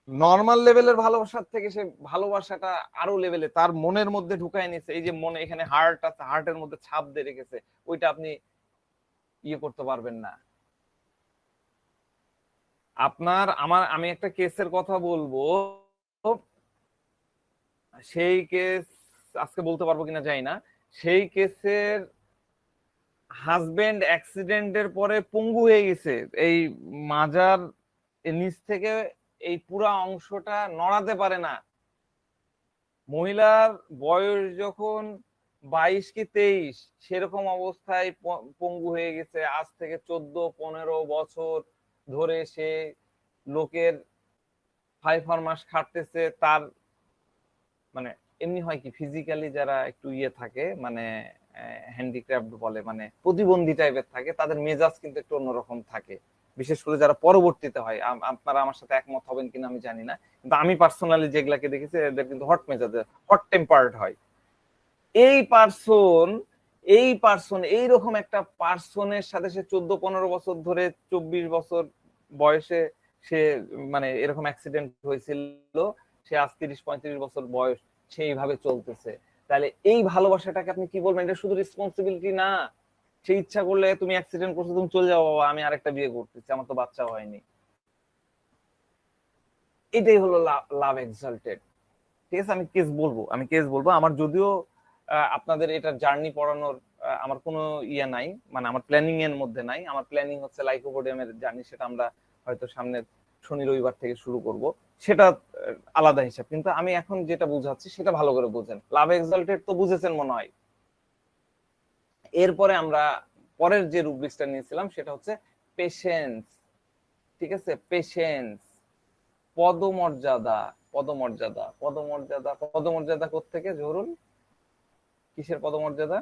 নর্মাল লেভেলের ভালোবাসার থেকে সে ভালোবাসাটা আরো লেভেলে তার মনের মধ্যে ঢুকায় নিছে। এই যে মনে এখানে হার্ট আছে, হার্টের মধ্যে ছাপ দিয়ে রেখেছে, ওইটা আপনি ইয়ে করতে পারবেন না। আপনার আমার আমি একটা কেসের কথা বলবো, সেই কেস আজকে বলতে পারবো কিনা জানি না। সেই কেসের হাজবেন্ড অ্যাক্সিডেন্টের পরে পঙ্গু হয়ে গেছে, এই মাজার নিচ থেকে এই পুরা অংশটা নড়াতে পারে না। মহিলার বয়স যখন 22 কি 23, সেরকম অবস্থায় পঙ্গু হয়ে গেছে। আজ থেকে 14-15 বছর ধরে সে লোকের 5 মাস খাটতেছে। তার মানে এমনি হয় কি, ফিজিক্যালি যারা একটু ইয়ে থাকে, মানে হ্যান্ডিক্রাফট বলে, মানে প্রতিবন্ধী টাইপের থাকে, তাদের মেজাজ কিন্তু একটু অন্যরকম থাকে, বিশেষ করে যারা পরবর্তীতে হয়। আপনারা আমার সাথে একমত হবেন কিনা আমি জানি না, কিন্তু আমি পার্সোনালি যেগুলাকে দেখেছি, এদের কিন্তু হট মেজাজের, হট টেম্পার্ড হয়। এই পার্সন এই পার্সন এইরকম একটা পার্সনের সাথে সে 14-15 বছর ধরে, 24 বছর বয়সে সে মানে এরকম অ্যাক্সিডেন্ট হয়েছিল, সে আজ 30-35 বছর বয়স, সে এইভাবে চলতেছে। তাহলে এই ভালোবাসাটাকে আপনি কি বলবেন? এটা শুধু রেসপন্সিবিলিটি না, সে ইচ্ছা করলে, তুমি অ্যাক্সিডেন্ট করছো, তুমি চলে যাও বাবা, আমি আরেকটা বিয়ে করতেছি, আমার তো বাচ্চা হয়নি। এটাই হলো লাভ এক্সাল্টেড। ঠিক আছে, আমি কেস বলবো। আমার যদিও আপনাদের এটা জার্নি পড়ানোর আমার কোনো ইয়ে নাই, মানে আমার প্ল্যানিং এর মধ্যে নাই। আমার প্ল্যানিং হচ্ছে লাইকোপোডিয়ামের জার্নি, সেটা আমরা হয়তো সামনের শনি রবিবার থেকে শুরু করব, সেটা আলাদা হিসাব। কিন্তু আমি এখন যেটা বুঝাচ্ছি সেটা ভালো করে বুঝেন। লাভ এক্সাল্টেড তো বুঝেছেন মনে হয়। এরপরে আমরা পরের যে রুব্রিক্সটা নিয়েছিলাম সেটা হচ্ছে পেশেন্স। ঠিক আছে, পেশেন্স, পদমর্যাদা, পদমর্যাদা, পদমর্যাদা, পদমর্যাদা কোত্থেকে জরুল, কিসের পদমর্যাদা?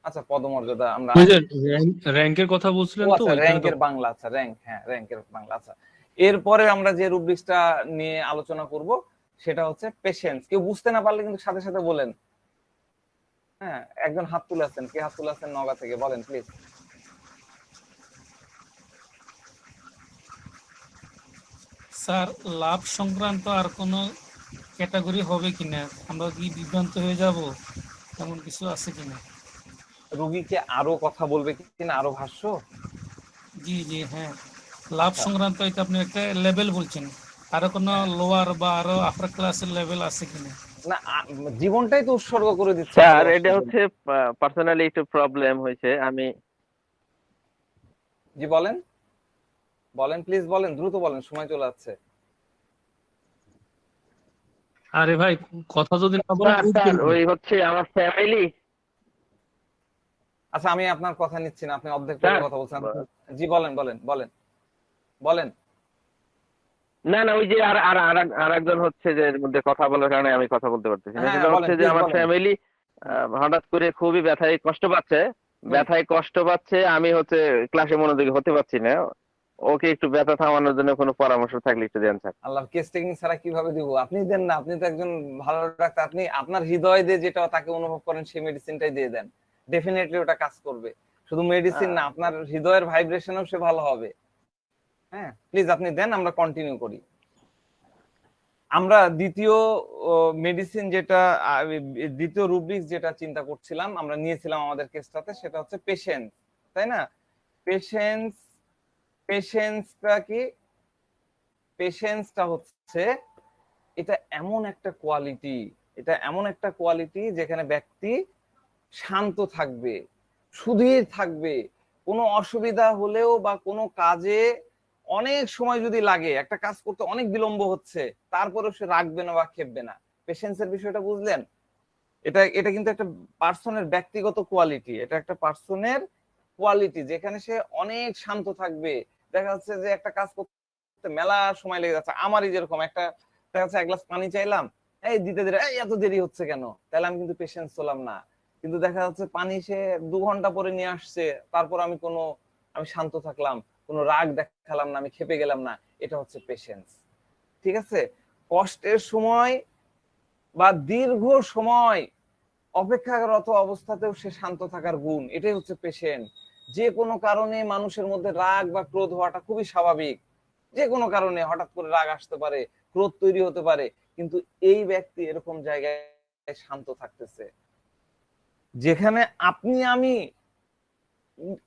আচ্ছা, পদমর্যাদা আমরা ওই যে র্যাঙ্কের কথা ও বলছিলেন তো আচ্ছা, ওইখানে তো। র্যাঙ্কের বাংলা, আচ্ছা র্যাঙ্ক, হ্যাঁ র্যাঙ্কের বাংলা, আচ্ছা। এরপরে আমরা যে রুব্রিক্সটা নিয়ে আলোচনা করব সেটা হচ্ছে পেশেন্স। কেউ বুঝতে না পারলে কিন্তু সাথে সাথে বলেন। হ্যাঁ, একজন হাত তুলে আছেন, কে হাত তুলে আছেন নওগাঁ থেকে, বলেন প্লিজ। স্যার, লাভ সংক্রান্ত আর কোনো ক্যাটাগরি হবে কিনা? আমরা কি বিভ্রান্ত হয়ে যাব? এমন কিছু আছে কিনা? রোগীকে আরো কথা বলবে কিনা, আরো ভাষ্য? জি জি, হ্যাঁ, লাভ আচ্ছা, সংক্রান্ত এটা আপনি একটা লেভেল বলছেন, আরো কোনো হ্যাঁ, লোয়ার বা আরো আপার ক্লাসের লেভেল আছে কিনা? না জীবনটাই তো উৎসর্গ করে দিচ্ছে স্যার এটা ভালোবাসার জন্য। হচ্ছে পার্সোনালি একটু প্রবলেম হয়েছে। আমি জি বলেন, বলেন প্লিজ, বলেন, দ্রুত বলেন, সময় চলে যাচ্ছে। আরে ভাই, কথা যদি না বলেন স্যার বুঝবেন স্যার কি? ওই হচ্ছে আমার ফ্যামিলি। আচ্ছা, আমি আপনার কথা নিচ্ছি না, আপনি অর্ধেক পরে স্যার কথা বলছেন। জি বলেন, বলেন, বলেন, বলেন। না না, ওই যে আর আর আর আর একজন হচ্ছে যে এর মধ্যে কথা বলার কারণে আমি কথা বলতে পারতেছি না। হ্যাঁ, সেটা বলেন হচ্ছে যে প্লিজ, আমার বলেন। ফ্যামিলি হঠাৎ করে খুবই ব্যথায় কষ্ট পাচ্ছে। হুম। ব্যথায় কষ্ট পাচ্ছে, আমি হচ্ছে ক্লাসে মনোযোগী হতে পারছি না। ওকে একটু ব্যথা থামানোর জন্য কোনো পরামর্শ থাকলে একটু দেন স্যার। আল্লাহ, কেস টেকিং ছাড়া কিভাবে দিব? আপনি দেন না, আপনি তো একজন ভালো ডাক্তার, আপনি আপনার হৃদয় দিয়ে যেটা তাকে অনুভব করেন সেই মেডিসিনটাই দিয়ে দেন, ডেফিনেটলি ওটা কাজ করবে। শুধু মেডিসিন না, আপনার হৃদয়ের ভাইব্রেশনও সে ভালো হবে। হ্যাঁ, প্লিজ আপনি দেন, আমরা কন্টিনিউ করি। আমরা দ্বিতীয় মেডিসিন যেটা, দ্বিতীয় রুব্রিক্স যেটা চিন্তা করছিলাম, আমরা নিয়েছিলাম আমাদের কেসটাতে, সেটা হচ্ছে পেশেন্স, তাই না? পেশেন্স, পেশেন্সটা কি? পেশেন্সটা হচ্ছে, এটা এমন একটা কোয়ালিটি, এটা এমন একটা কোয়ালিটি যেখানে ব্যক্তি শান্ত থাকবে, সুধীর থাকবে। কোনো অসুবিধা হলেও বা কোনো কাজে অনেক সময় যদি লাগে, একটা কাজ করতে অনেক বিলম্ব হচ্ছে, তারপরেও সে রাখবে না বা খেপবে না। পেশেন্সের বিষয়টা বুঝলেন? এটা এটা কিন্তু একটা পার্সনের ব্যক্তিগত কোয়ালিটি, এটা একটা পার্সনের কোয়ালিটি যেখানে সে অনেক শান্ত থাকবে। দেখা যাচ্ছে যে একটা কাজ করতে মেলা সময় লেগে যাচ্ছে, আমারই যেরকম একটা, দেখা যাচ্ছে এক গ্লাস পানি চাইলাম, এই দিতে দিতে এই এত দেরি হচ্ছে কেন, তাহলে আমি কিন্তু পেশেন্স হলাম না। কিন্তু দেখা যাচ্ছে পানি সে 2 ঘন্টা পরে নিয়ে আসছে, তারপর আমি শান্ত থাকলাম, কোনো রাগ দেখালাম না, আমি খেপে গেলাম না। এটা হচ্ছে পেশেন্স। ঠিক আছে? কষ্টের সময় বা দীর্ঘ সময় অপেক্ষারত অবস্থাতেও সে শান্ত থাকার গুণ, এটাই হচ্ছে পেশেন্ট। যে কোনো কারণে মানুষের মধ্যে রাগ বা ক্রোধ হওয়াটা খুবই স্বাভাবিক। যে কোনো কারণে হঠাৎ করে রাগ আসতে পারে, ক্রোধ তৈরি হতে পারে, কিন্তু এই ব্যক্তি এরকম জায়গায় শান্ত থাকতেছে যেখানে আপনি আমি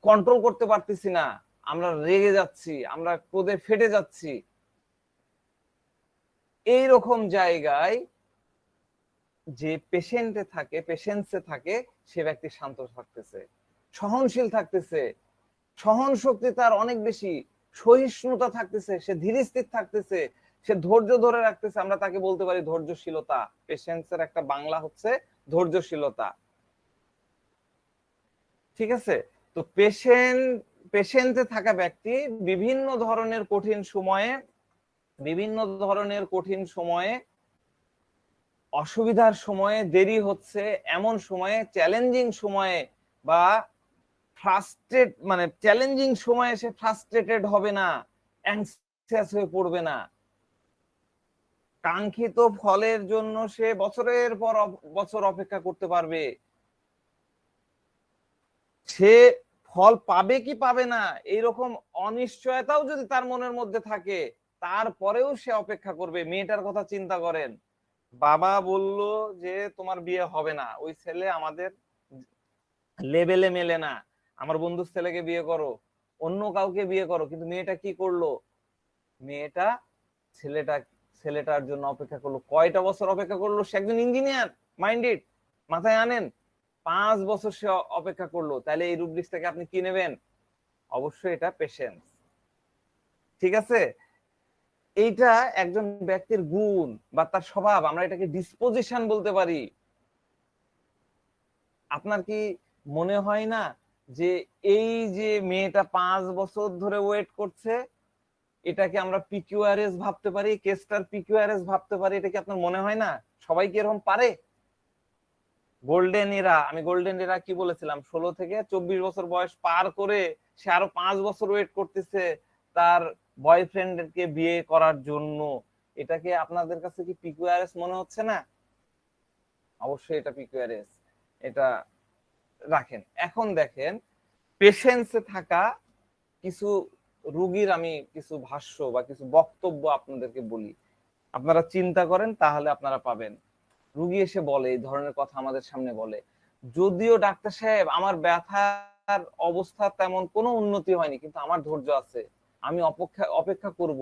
কন্ট্রোল করতে পারতেছি না, আমরা রেগে যাচ্ছি, আমরা ক্রোধে ফেটে যাচ্ছি। এইরকম জায়গায় যে পেশেন্টে থাকে, পেশেন্সে থাকে, সে ব্যক্তি শান্ত থাকতেছে, সহনশীল থাকতেছে, সহন শক্তি তার অনেক বেশি, সহিষ্ণুতা থাকতেছে, সে ধীর স্থির থাকতেছে, সে ধৈর্য ধরে রাখতেছে। আমরা তাকে বলতে পারি ধৈর্যশীলতা। পেশেন্সের একটা বাংলা হচ্ছে ধৈর্যশীলতা। ঠিক আছে? তো পেশেন্টে থাকা ব্যক্তি বিভিন্ন ধরনের কঠিন সময়ে, বিভিন্ন ধরনের কঠিন সময়ে, অসুবিধার সময়ে, দেরি হচ্ছে এমন সময়ে, চ্যালেঞ্জিং সময়ে বা মানে চ্যালেঞ্জিং সময়ে সে ফ্রাস্ট্রেটেড হবে না, অ্যাংসিয়াস হয়ে পড়বে না। কাঙ্ক্ষিত ফলের জন্য সে বছরের পর বছর অপেক্ষা করতে পারবে। সে ফল পাবে কি পাবে না এইরকম অনিশ্চয়তাও যদি তার মনের মধ্যে থাকে, তারপরেও সে অপেক্ষা করবে। মেয়েটার কথা চিন্তা করেন, বাবা বলল যে তোমার বিয়ে হবে না, ওই ছেলে আমাদের লেভেলে মেলে না, আমার বন্ধুর ছেলেকে বিয়ে করো, অন্য কাউকে বিয়ে করো। কিন্তু মেয়েটা কি করলো? মেয়েটা ছেলেটা ছেলেটার জন্য অপেক্ষা করলো। কয়টা বছর অপেক্ষা করলো? সে একজন ইঞ্জিনিয়ার মাইন্ডেড, মাথায় আনেন, 5 বছর সে অপেক্ষা করলো। তাহলে এই রুব্রিক্সটাকে আপনি কি নেবেন? অবশ্যই এটা পেশেন্স। ঠিক আছে? এইটা একজন ব্যক্তির গুণ বা তার স্বভাব, আমরা এটাকে ডিসপোজিশন বলতে পারি। আপনার কি মনে হয় না যে এই যে মেয়েটা 5 বছর ধরে ওয়েট করছে, এটাকে আমরা পিকিউআরএস ভাবতে পারি, কেসটার পিকিউআরএস ভাবতে পারি? এটা কি আপনার মনে হয় না? সবাই কি এরকম পারে? গোল্ডেন এরা, আমি গোল্ডেন এরা কি বলেছিলাম, 16 থেকে 24 বছর বয়স পার করে সে আরো 5 বছর ওয়েট করতেছে তার বয়ফ্রেন্ডকে বিয়ে করার জন্য, এটাকে আপনাদের কাছে কি পিকিউআরএস মনে হচ্ছে না? অবশ্যই এটা পিকিউআরএস, এটা রাখেন। এখন দেখেন, পেশেন্সে থাকা কিছু রুগীর আমি কিছু ভাষ্য বা কিছু বক্তব্য আপনাদেরকে বলি, আপনারা চিন্তা করেন তাহলে আপনারা পাবেন। রুগী এসে বলে, এই ধরনের কথা আমাদের সামনে বলে, যদিও ডাক্তার সাহেব আমার ব্যথার অবস্থা তেমন কোনো উন্নতি হয়নি, কিন্তু আমার ধৈর্য আছে, আমি অপেক্ষা করব,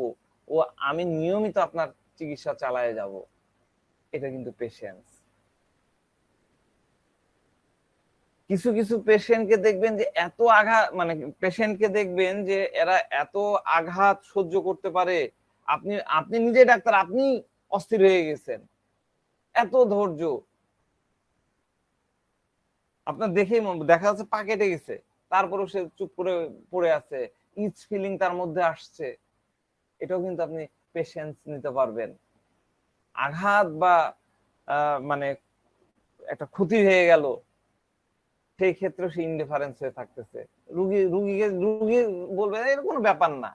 ও আমি নিয়মিত আপনার চিকিৎসা চালায় যাব। এটা কিন্তু পেশেন্স। কিছু কিছু পেশেন্টকে দেখবেন যে এত আঘাত, মানে পেশেন্টকে দেখবেন যে এরা এত আঘাত সহ্য করতে পারে, আপনি আপনি নিজে ডাক্তার, আপনি অস্থির হয়ে গেছেন, এত ধৈর্য। আপনার দেখেই দেখা যাচ্ছে পা কেটে গেছে, তারপরেও সে চুপ করে পড়ে আছে, ইচ ফিলিং তার মধ্যে আসছে। এটাও কিন্তু আপনি পেশেন্স নিতে পারবেন। আঘাত বা মানে একটা ক্ষতি হয়ে গেল, সেই ক্ষেত্রে সে ইনডিফারেন্স হয়ে থাকতেছে। রুগী বলবে এটা কোনো ব্যাপার না,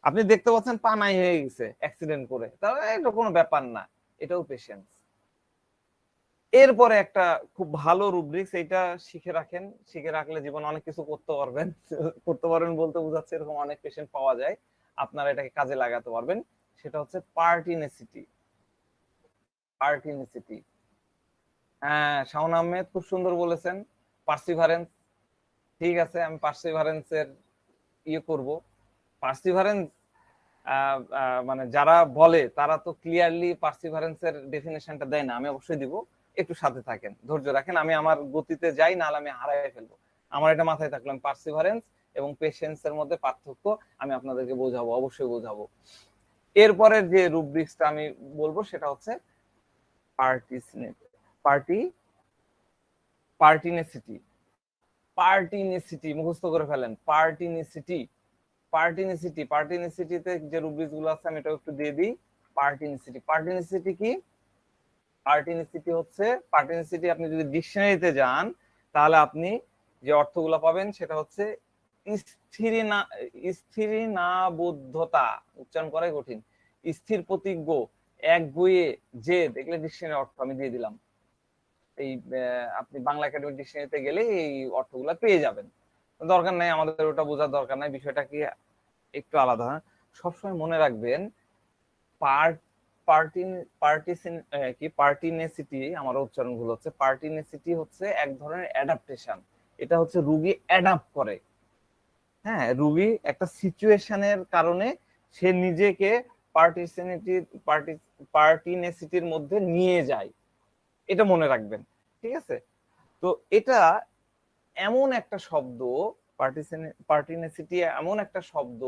আপনি দেখতে পাচ্ছেন পা নাই হয়ে গেছে অ্যাক্সিডেন্ট করে, তাহলে এটা কোনো ব্যাপার না। এটাও পেশেন্স। এরপরে একটা খুব ভালো রুব্রিক্স, এটা শিখে রাখেন, শিখে রাখলে জীবনে অনেক কিছু করতে পারবেন। করতে পারবেন বলতে বোঝাচ্ছে এরকম অনেক পেশেন্ট পাওয়া যায়, আপনারা এটাকে কাজে লাগাতে পারবেন। সেটা হচ্ছে পার্টিনেসিটি। পার্টিনেসিটি, হ্যাঁ, শাওন আহমেদ খুব সুন্দর বলেছেন। পার্সিভারেন্স, ঠিক আছে, আমি পার্সিভারেন্সের করব। পার্সিভারেন্স মানে যারা বলে তারা তো ক্লিয়ারলি পার্সিভারেন্সের ডেফিনেশনটা দেয় না, আমি অবশ্যই দিব। একটু সাথে থাকেন, ধৈর্য রাখেন, আমি আমার গতিতে যাই, নাহলে আমি হারাই ফেলবো। আমার এটা মাথায় থাকলাম, পার্সিভারেন্স এবং পেশেন্সের মধ্যে পার্থক্য আমি আপনাদেরকে বোঝাবো, অবশ্যই বোঝাবো। এরপরের যে রুব্রিক্সটা আমি বলবো সেটা হচ্ছে পার্টিনেসিটি। পার্টিনেসিটি মুখস্থ করে ফেলেন, পার্টিনিসিটিতে যে রুব্রিক্স গুলো আছে আমি এটা একটু দিয়ে দিই। পার্টিনিসিটি কি? পার্টিনিসিটি আপনি যদি ডিকশনারিতে যান তাহলে আপনি যে অর্থগুলো পাবেন সেটা হচ্ছে স্থিরিনাবদ্ধতা, উচ্চারণ করাই কঠিন, স্থির প্রতিজ্ঞ, একগুঁয়ে, জেদ, এগুলো ডিকশনারি অর্থ আমি দিয়ে দিলাম। এই আপনি বাংলা একাডেমিক ডিকশনারিতে গেলে এই অর্থগুলো পেয়ে যাবেন, দরকার নাই আমাদের ওটা বোঝার দরকার নাই, বিষয়টা কি একটু আলাদা। সবসময় মনে রাখবেন, পার্টিনেসিটি, আমার উচ্চারণ ভুল হচ্ছে, পার্টিনেসিটি হচ্ছে এক ধরনের অ্যাডাপ্টেশন। এটা হচ্ছে রুগী অ্যাডাপ্ট করে। হ্যাঁ, রুগী একটা সিচুয়েশনের কারণে সে নিজেকে পার্টিনেসিটির মধ্যে নিয়ে যায়, এটা মনে রাখবেন, ঠিক আছে? তো এটা এমন একটা শব্দ, পার্টিনেসিটি এমন একটা শব্দ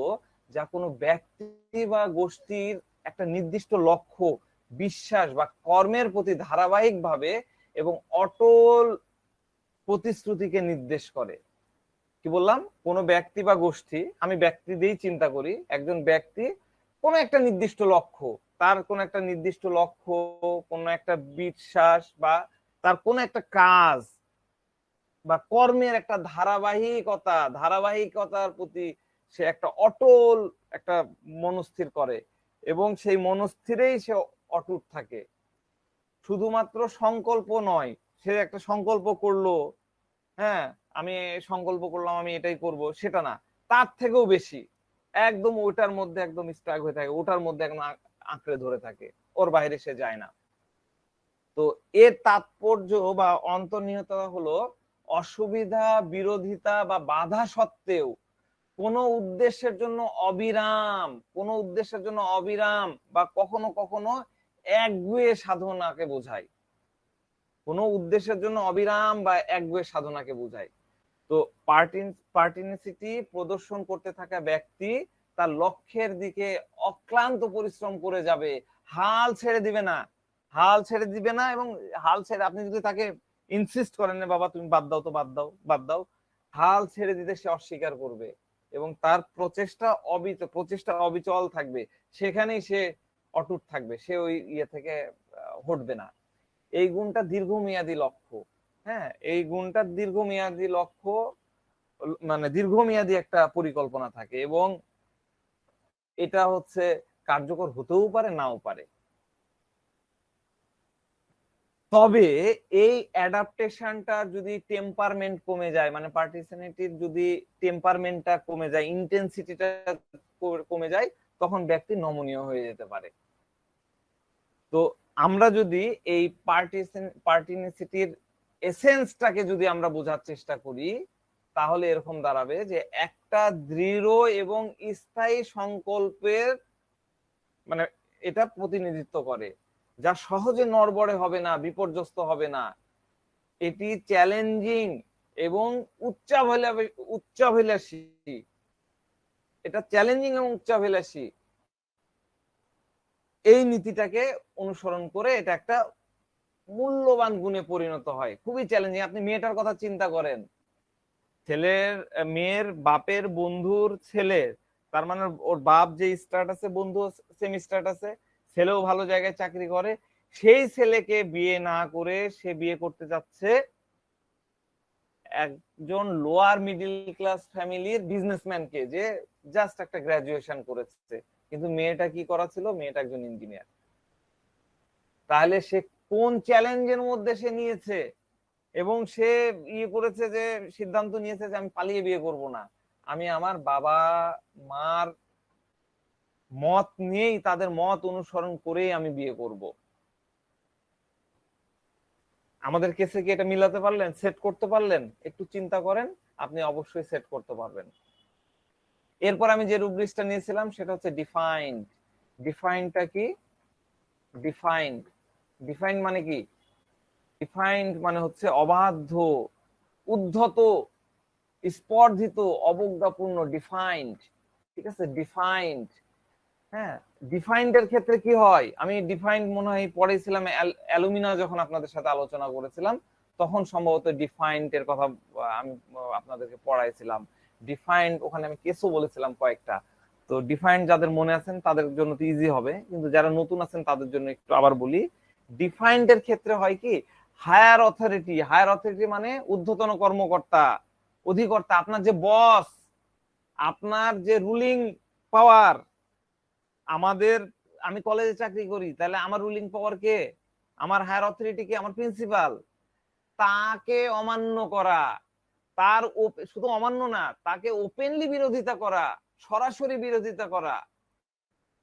যা কোনো ব্যক্তি বা গোষ্ঠীর একটা নির্দিষ্ট লক্ষ্য, বিশ্বাস বা কর্মের প্রতি ধারাবাহিকভাবে এবং অটল প্রতিশ্রুতিকে নির্দেশ করে। কি বললাম? কোনো ব্যক্তি বা গোষ্ঠী, আমি ব্যক্তি দিয়েই চিন্তা করি, একজন ব্যক্তি কোনো একটা নির্দিষ্ট লক্ষ্য, তার কোনো একটা নির্দিষ্ট লক্ষ্য, কোনো একটা বিশ্বাস বা তার কোনো একটা কাজ বা কর্মের একটা ধারাবাহিকতার প্রতি সে একটা অটল একটা মনস্থির করে এবং সেই মনস্থিরেই সে অটুট থাকে। শুধুমাত্র সংকল্প নয়, সে একটা সংকল্প করলো, হ্যাঁ আমি সংকল্প করলাম আমি এটাই করব, সেটা না, তার থেকেও বেশি একদম ওটার মধ্যে একদম স্ট্রাক হয়ে থাকে, ওটার মধ্যে একদম আঁকড়ে ধরে থাকে, ওর বাইরে সে যায় না। তো এর তাৎপর্য বা অন্তর্নিহিততা হলো অসুবিধা, বিরোধিতা বা বাধা সত্ত্বেও কোনো উদ্দেশ্যের জন্য অবিরাম বা কখনো কখনো একগুঁয়ে সাধনাকে বোঝায়। কোনো উদ্দেশ্যের জন্য অবিরাম বা একগুঁয়ে সাধনাকে বোঝায়। তো পার্টিনিসিটি প্রদর্শন করতে থাকা ব্যক্তি তার লক্ষ্যের দিকে অক্লান্ত পরিশ্রম করে যাবে, হাল ছেড়ে দিবে না, এবং হাল ছেড়ে আপনি যদি তাকে ইনসিস্ট করেন না বাবা তুমি বাদ দাও তো বাদ দাও, হাল ছেড়ে দিতে সে অস্বীকার করবে এবং তার প্রচেষ্টা অবিচল থাকবে, সেখানেই সে অটুট থাকবে, সে ওই থেকে হটবে না। এই গুণটা দীর্ঘমেয়াদী লক্ষ্য। হ্যাঁ, এই গুণটার দীর্ঘমেয়াদী লক্ষ্য, মানে দীর্ঘমেয়াদী একটা পরিকল্পনা থাকে এবং এটা হচ্ছে কার্যকর হতেও পারে, নাও পারে। তবে এই অ্যাডাপ্টেশনটা যদি টেম্পারমেন্ট কমে যায়, মানে পার্টিসিপেটিভ যদি টেম্পারমেন্টটা কমে যায়, ইন্টেন্সিটিটা কমে যায়, তখন ব্যক্তি নমনীয় হয়ে যেতে পারে। তো আমরা যদি এই পার্টিনিসিটির এসেন্সটাকে যদি আমরা বোঝার চেষ্টা করি, তাহলে এরকম দাঁড়াবে যে একটা দৃঢ় এবং স্থায়ী সংকল্পের মানে এটা প্রতিনিধিত্ব করে, যা সহজে নড়বড়ে হবে না, বিপর্যস্ত হবে না। এটি চ্যালেঞ্জিং এবং উচ্চাভিলাষী। এটা চ্যালেঞ্জিং এবং উচ্চাভিলাষী এই নীতিটাকে অনুসরণ করে এটা একটা মূল্যবান গুণে পরিণত হয়। খুবই চ্যালেঞ্জিং। আপনি মেয়েটার কথা চিন্তা করেন, মেয়ের বাপের বন্ধুর ছেলের, তার মানে ওর বাপ যে স্ট্যাটাসে, বন্ধু সেম স্ট্যাটাসে, ছেলেও ভালো জায়গায় চাকরি করে, সেই ছেলেকে বিয়ে না করে সে বিয়ে করতে যাচ্ছে একজন লোয়ার মিডল ক্লাস ফ্যামিলির বিজনেসম্যানকে, যে জাস্ট একটা গ্রাজুয়েশন করেছে। কিন্তু মেয়েটা কি করা ছিল? মেয়েটা একজন ইঞ্জিনিয়ার। তাহলে সে কোন চ্যালেঞ্জের মধ্যে সে নিয়েছে, এবং সে করেছে যে সিদ্ধান্ত নিয়েছে যে আমি পালিয়ে বিয়ে করব না, আমি আমার বাবা মার মত নিয়েই, তাদের মত অনুসরণ করেই আমি বিয়ে করব। আমাদের কেসে কি এটা মিলাতে পারলেন, সেট করতে পারলেন? একটু চিন্তা করেন, আপনি অবশ্যই সেট করতে পারবেন। এরপর আমি যে রুব্রিক্সটা নিয়েছিলাম সেটা হচ্ছে ডিফাইন্ড। ডিফাইন্ডটা কি? ডিফাইন্ড ডিফাইন্ড মানে কি? ডিফাইন্ড মানে হচ্ছে অবাধ্য, উদ্ধত, স্পর্ধিত, অবজ্ঞাপূর্ণ। ডিফাইন্ড, ঠিক আছে? ডিফাইন্ড, হ্যাঁ। ডিফাইন্ড এর ক্ষেত্রে কি হয়? আমি ডিফাইন্ড মনে হয় পড়েছিলাম অ্যালুমিনা, যখন আপনাদের সাথে আলোচনা করেছিলাম তখন সম্ভবত ডিফাইন্ড এর কথা আমি আপনাদেরকে পড়াইছিলাম। ডিফাইন্ড, ওখানে আমি কেসও বলেছিলাম কয়েকটা। তো ডিফাইন্ড যাদের মনে আছেন তাদের জন্য তো ইজি হবে, কিন্তু যারা নতুন আছেন তাদের জন্য একটু আবার বলি। ডিফাইন্ড এর ক্ষেত্রে হয় কি, হায়ার অথরিটি। হায়ার অথরিটি মানে ঊর্ধ্বতন কর্মকর্তা, অধিকর্তা, আপনার যে বস, আপনার যে রুলিং পাওয়ার। আমি কলেজে চাকরি করি, তাহলে আমার রুলিং পাওয়ার কে? আমার হায়ার অথরিটি কে? আমার প্রিন্সিপাল। তাকে অমান্য করা, তার শুধু অমান্য না, তাকে ওপেনলি বিরোধিতা করা, সরাসরি বিরোধিতা করা,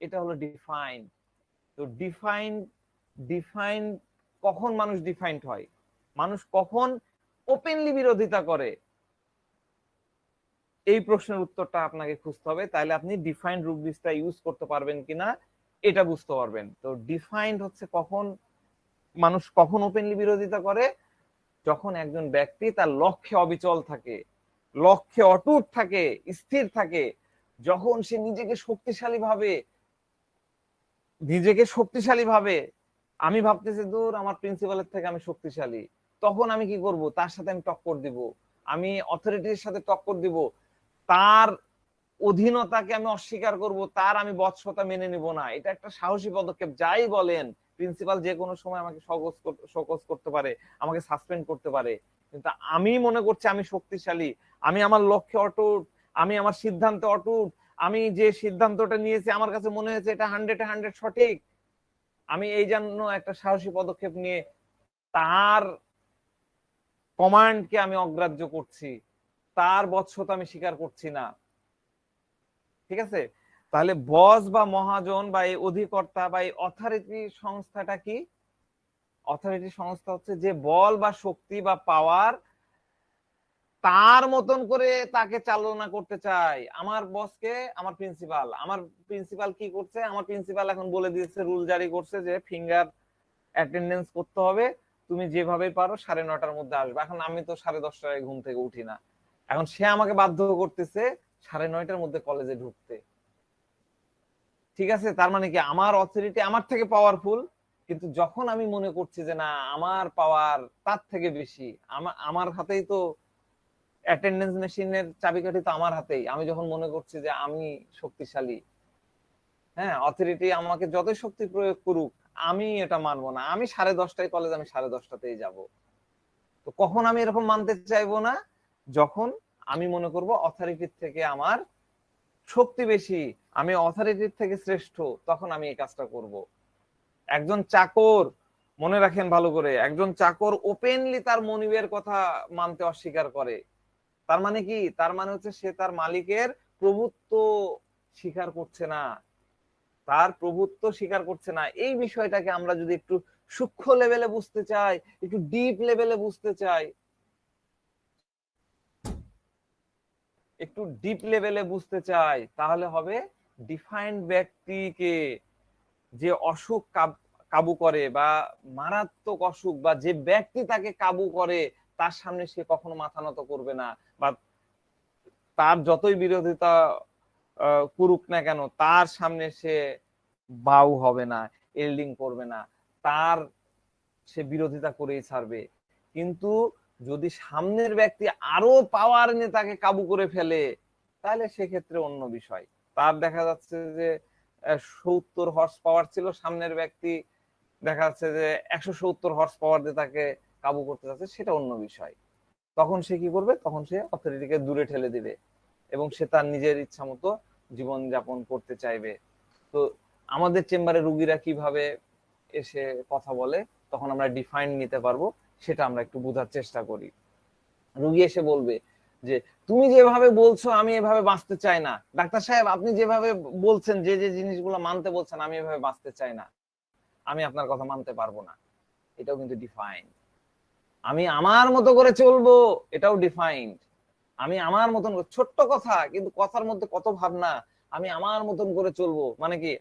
এটা হলো ডিফাইন্ড। তো ডিফাইন্ড কখন মানুষ ডিফাইন্ড হয়? মানুষ কখন ওপেনলি বিরোধিতা করে? এই প্রশ্নের উত্তরটা আপনাকে খুঁজতে হবে, তাহলে আপনি ডিফাইন্ড রুব্রিক্সটা ইউজ করতে পারবেন কিনা এটা বুঝতে পারবেন। তো ডিফাইন্ড হচ্ছে কখন মানুষ কখন ওপেনলি বিরোধিতা করে? যখন একজন ব্যক্তি তার লক্ষ্যে অবিচল থাকে, লক্ষ্যে অটুট থাকে, স্থির থাকে, যখন সে নিজেকে শক্তিশালী ভাবে, আমি ভাবতেছি দূর আমার প্রিন্সিপালের থেকে আমি শক্তিশালী, তখন আমি কি করব? তার সাথে আমি টক্কর দিব, আমি অথরিটির সাথে টক্কর দিব, তার অধীনতাকে আমি অস্বীকার করব, তার আমি বৎসতা মেনে নিব না। এটা একটা সাহসী পদক্ষেপ। যাই বলেন, প্রিন্সিপাল যে কোনো সময় আমাকে সকোজ করতে পারে, আমাকে সাসপেন্ড করতে পারে, কিন্তু আমি মনে করছি আমি শক্তিশালী, আমি আমার লক্ষ্যে অটুট, আমি আমার সিদ্ধান্তে অটুট, আমি যে সিদ্ধান্তটা নিয়েছি আমার কাছে মনে হয়েছে এটা 100-100 সঠিক, আমি এই জন্য একটা সাহসী পদক্ষেপ নিয়ে তার কমান্ডকে আমি অগ্রাহ্য করছি, তার বৎসতা আমি স্বীকার করছি না। ঠিক আছে? তাহলে বস বা মহাজন বা এই অধিকর্তা বা এই অথরিটি সংস্থাটা কি? অথরিটি সংস্থা হচ্ছে যে বল বা শক্তি বা পাওয়ার তার মতন করে তাকে চালনা করতে চায়। আমার বসকে, আমার প্রিন্সিপাল কি করছে? আমার প্রিন্সিপাল এখন বলে দিয়েছে, রুল জারি করছে যে ফিঙ্গার অ্যাটেন্ডেন্স করতে হবে, তুমি যেভাবে পারো 9:30টার মধ্যে আসবে। এখন আমি তো 10:30টায় ঘুম থেকে উঠি না, এখন সে আমাকে বাধ্য করতেছে 9:30টার মধ্যে কলেজে ঢুকতে। ঠিক আছে? তার মানে কি, আমার অথরিটি আমার থেকে পাওয়ারফুল, কিন্তু যখন আমি মনে করছি যে না, আমার পাওয়ার তার থেকে বেশি, আমার হাতেই তো অ্যাটেন্ডেন্স মেশিনের চাবিকাঠি, তো আমার হাতেই, আমি যখন মনে করছি যে আমি শক্তিশালী, হ্যাঁ, অথরিটি আমাকে যতই শক্তি প্রয়োগ করুক আমি এটা মানবো না, আমি 10:30টায় কলেজ, আমি 10:30টাতেই যাব। তো কখন আমি এরকম মানতে চাইবো না? যখন আমি মনে করব অথরিটির থেকে আমার শক্তি বেশি, আমি অথরিটির থেকে শ্রেষ্ঠ, তখন আমি এই কাজটা করব। একজন চাকর, মনে রাখেন ভালো করে, একজন চাকর ওপেনলি তার মনিবের কথা মানতে অস্বীকার করে, তার মানে কি? তার মানে হচ্ছে সে তার মালিকের প্রভুত্ব স্বীকার করছে না, তার প্রভুত্ব স্বীকার করছে না। এই বিষয়টাকে আমরা যদি একটু সূক্ষ্ম লেভেলে বুঝতে চাই, একটু ডিপ লেভেলে বুঝতে চাই, একটু ডিপ লেভেলে বুঝতে চাই, তাহলে হবে ডিফাইন্ড ব্যক্তিকে যে অসুখ কাবু করে বা মারাত্মক অসুখ, বা যে ব্যক্তি তাকে কাবু করে, তার সামনে সে কখনো মাথা নত করবে না, বা তার যতই বিরোধিতা করুক না কেন, তার সামনে সে বাউ হবে না, এল্ডিং করবে না, তার সে বিরোধিতা করেই ছাড়বে। কিন্তু যদি সামনের ব্যক্তি আরো পাওয়ার নিয়ে তাকে কাবু করে ফেলে, তাহলে সেক্ষেত্রে অন্য বিষয়। তার দেখা যাচ্ছে যে 70 হর্স পাওয়ার ছিল, সামনের ব্যক্তি দেখা যাচ্ছে যে 170 হর্স পাওয়ার দিয়ে তাকে কাবু করতে যাচ্ছে, সেটা অন্য বিষয়। তখন সে কি করবে? তখন সে অথরিটিকে দূরে ঠেলে দিবে এবং সে তার নিজের ইচ্ছা মতো জীবন যাপন করতে চাইবে। তো আমাদের চেম্বারে রুগীরা কিভাবে এসে কথা বলে, তখন আমরা ডিফাইন নিতে পারবো, সেটা আমরা একটু বোঝার চেষ্টা করি। রুগী এসে বলবে যে তুমি যেভাবে বলছো আমি এভাবে বাঁচতে চাই না, ডাক্তার সাহেব আপনি যেভাবে বলছেন, যে যে জিনিসগুলো মানতে বলছেন, আমি এভাবে বাঁচতে চাই না, আমি আপনার কথা মানতে পারবো না। এটাও কিন্তু ডিফাইন। আমি আমার মতো করে চলবো, এটাও ডিফাইন্ড। আমি আমার মতন, ছোট্ট কথা কিন্তু কথার মধ্যে কত ভাবনা। আমি আমার মতন করে চলবো মানে কি?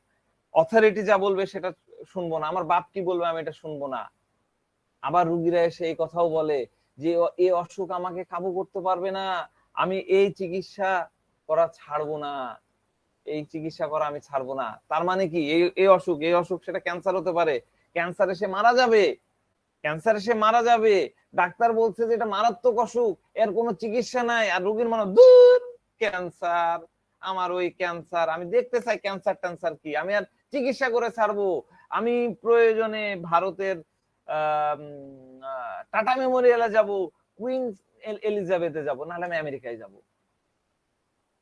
অথরিটি যা বলবে সেটা শুনবো না, আমার বাপ কি বলবে আমি এটা শুনবো না। আবার রুগীরা এসে এই কথাও বলে যে এই অসুখ আমাকে কাবু করতে পারবে না, আমি এই চিকিৎসা করা ছাড়বো না, এই চিকিৎসা করা আমি ছাড়বো না। তার মানে কি? এই অসুখ, এই অসুখ সেটা ক্যান্সার হতে পারে, ক্যান্সারে সে মারা যাবে, ক্যান্সারে সে মারা যাবে। ডাক্তার বলছে যে এটা মারাত্মক অসুখ, এর কোনো চিকিৎসা নাই, আর রোগীর মনে দূর ক্যান্সার, আমার ওই ক্যান্সার, আমি দেখতে চাই ক্যান্সার ট্যান্সার কি, আমি আর চিকিৎসা করে ছাড়বো, আমি প্রয়োজনে ভারতের টাটা মেমোরিয়ালে যাব, কুইন এলিজাবেথে যাব, নাহলে আমি আমেরিকায় যাব।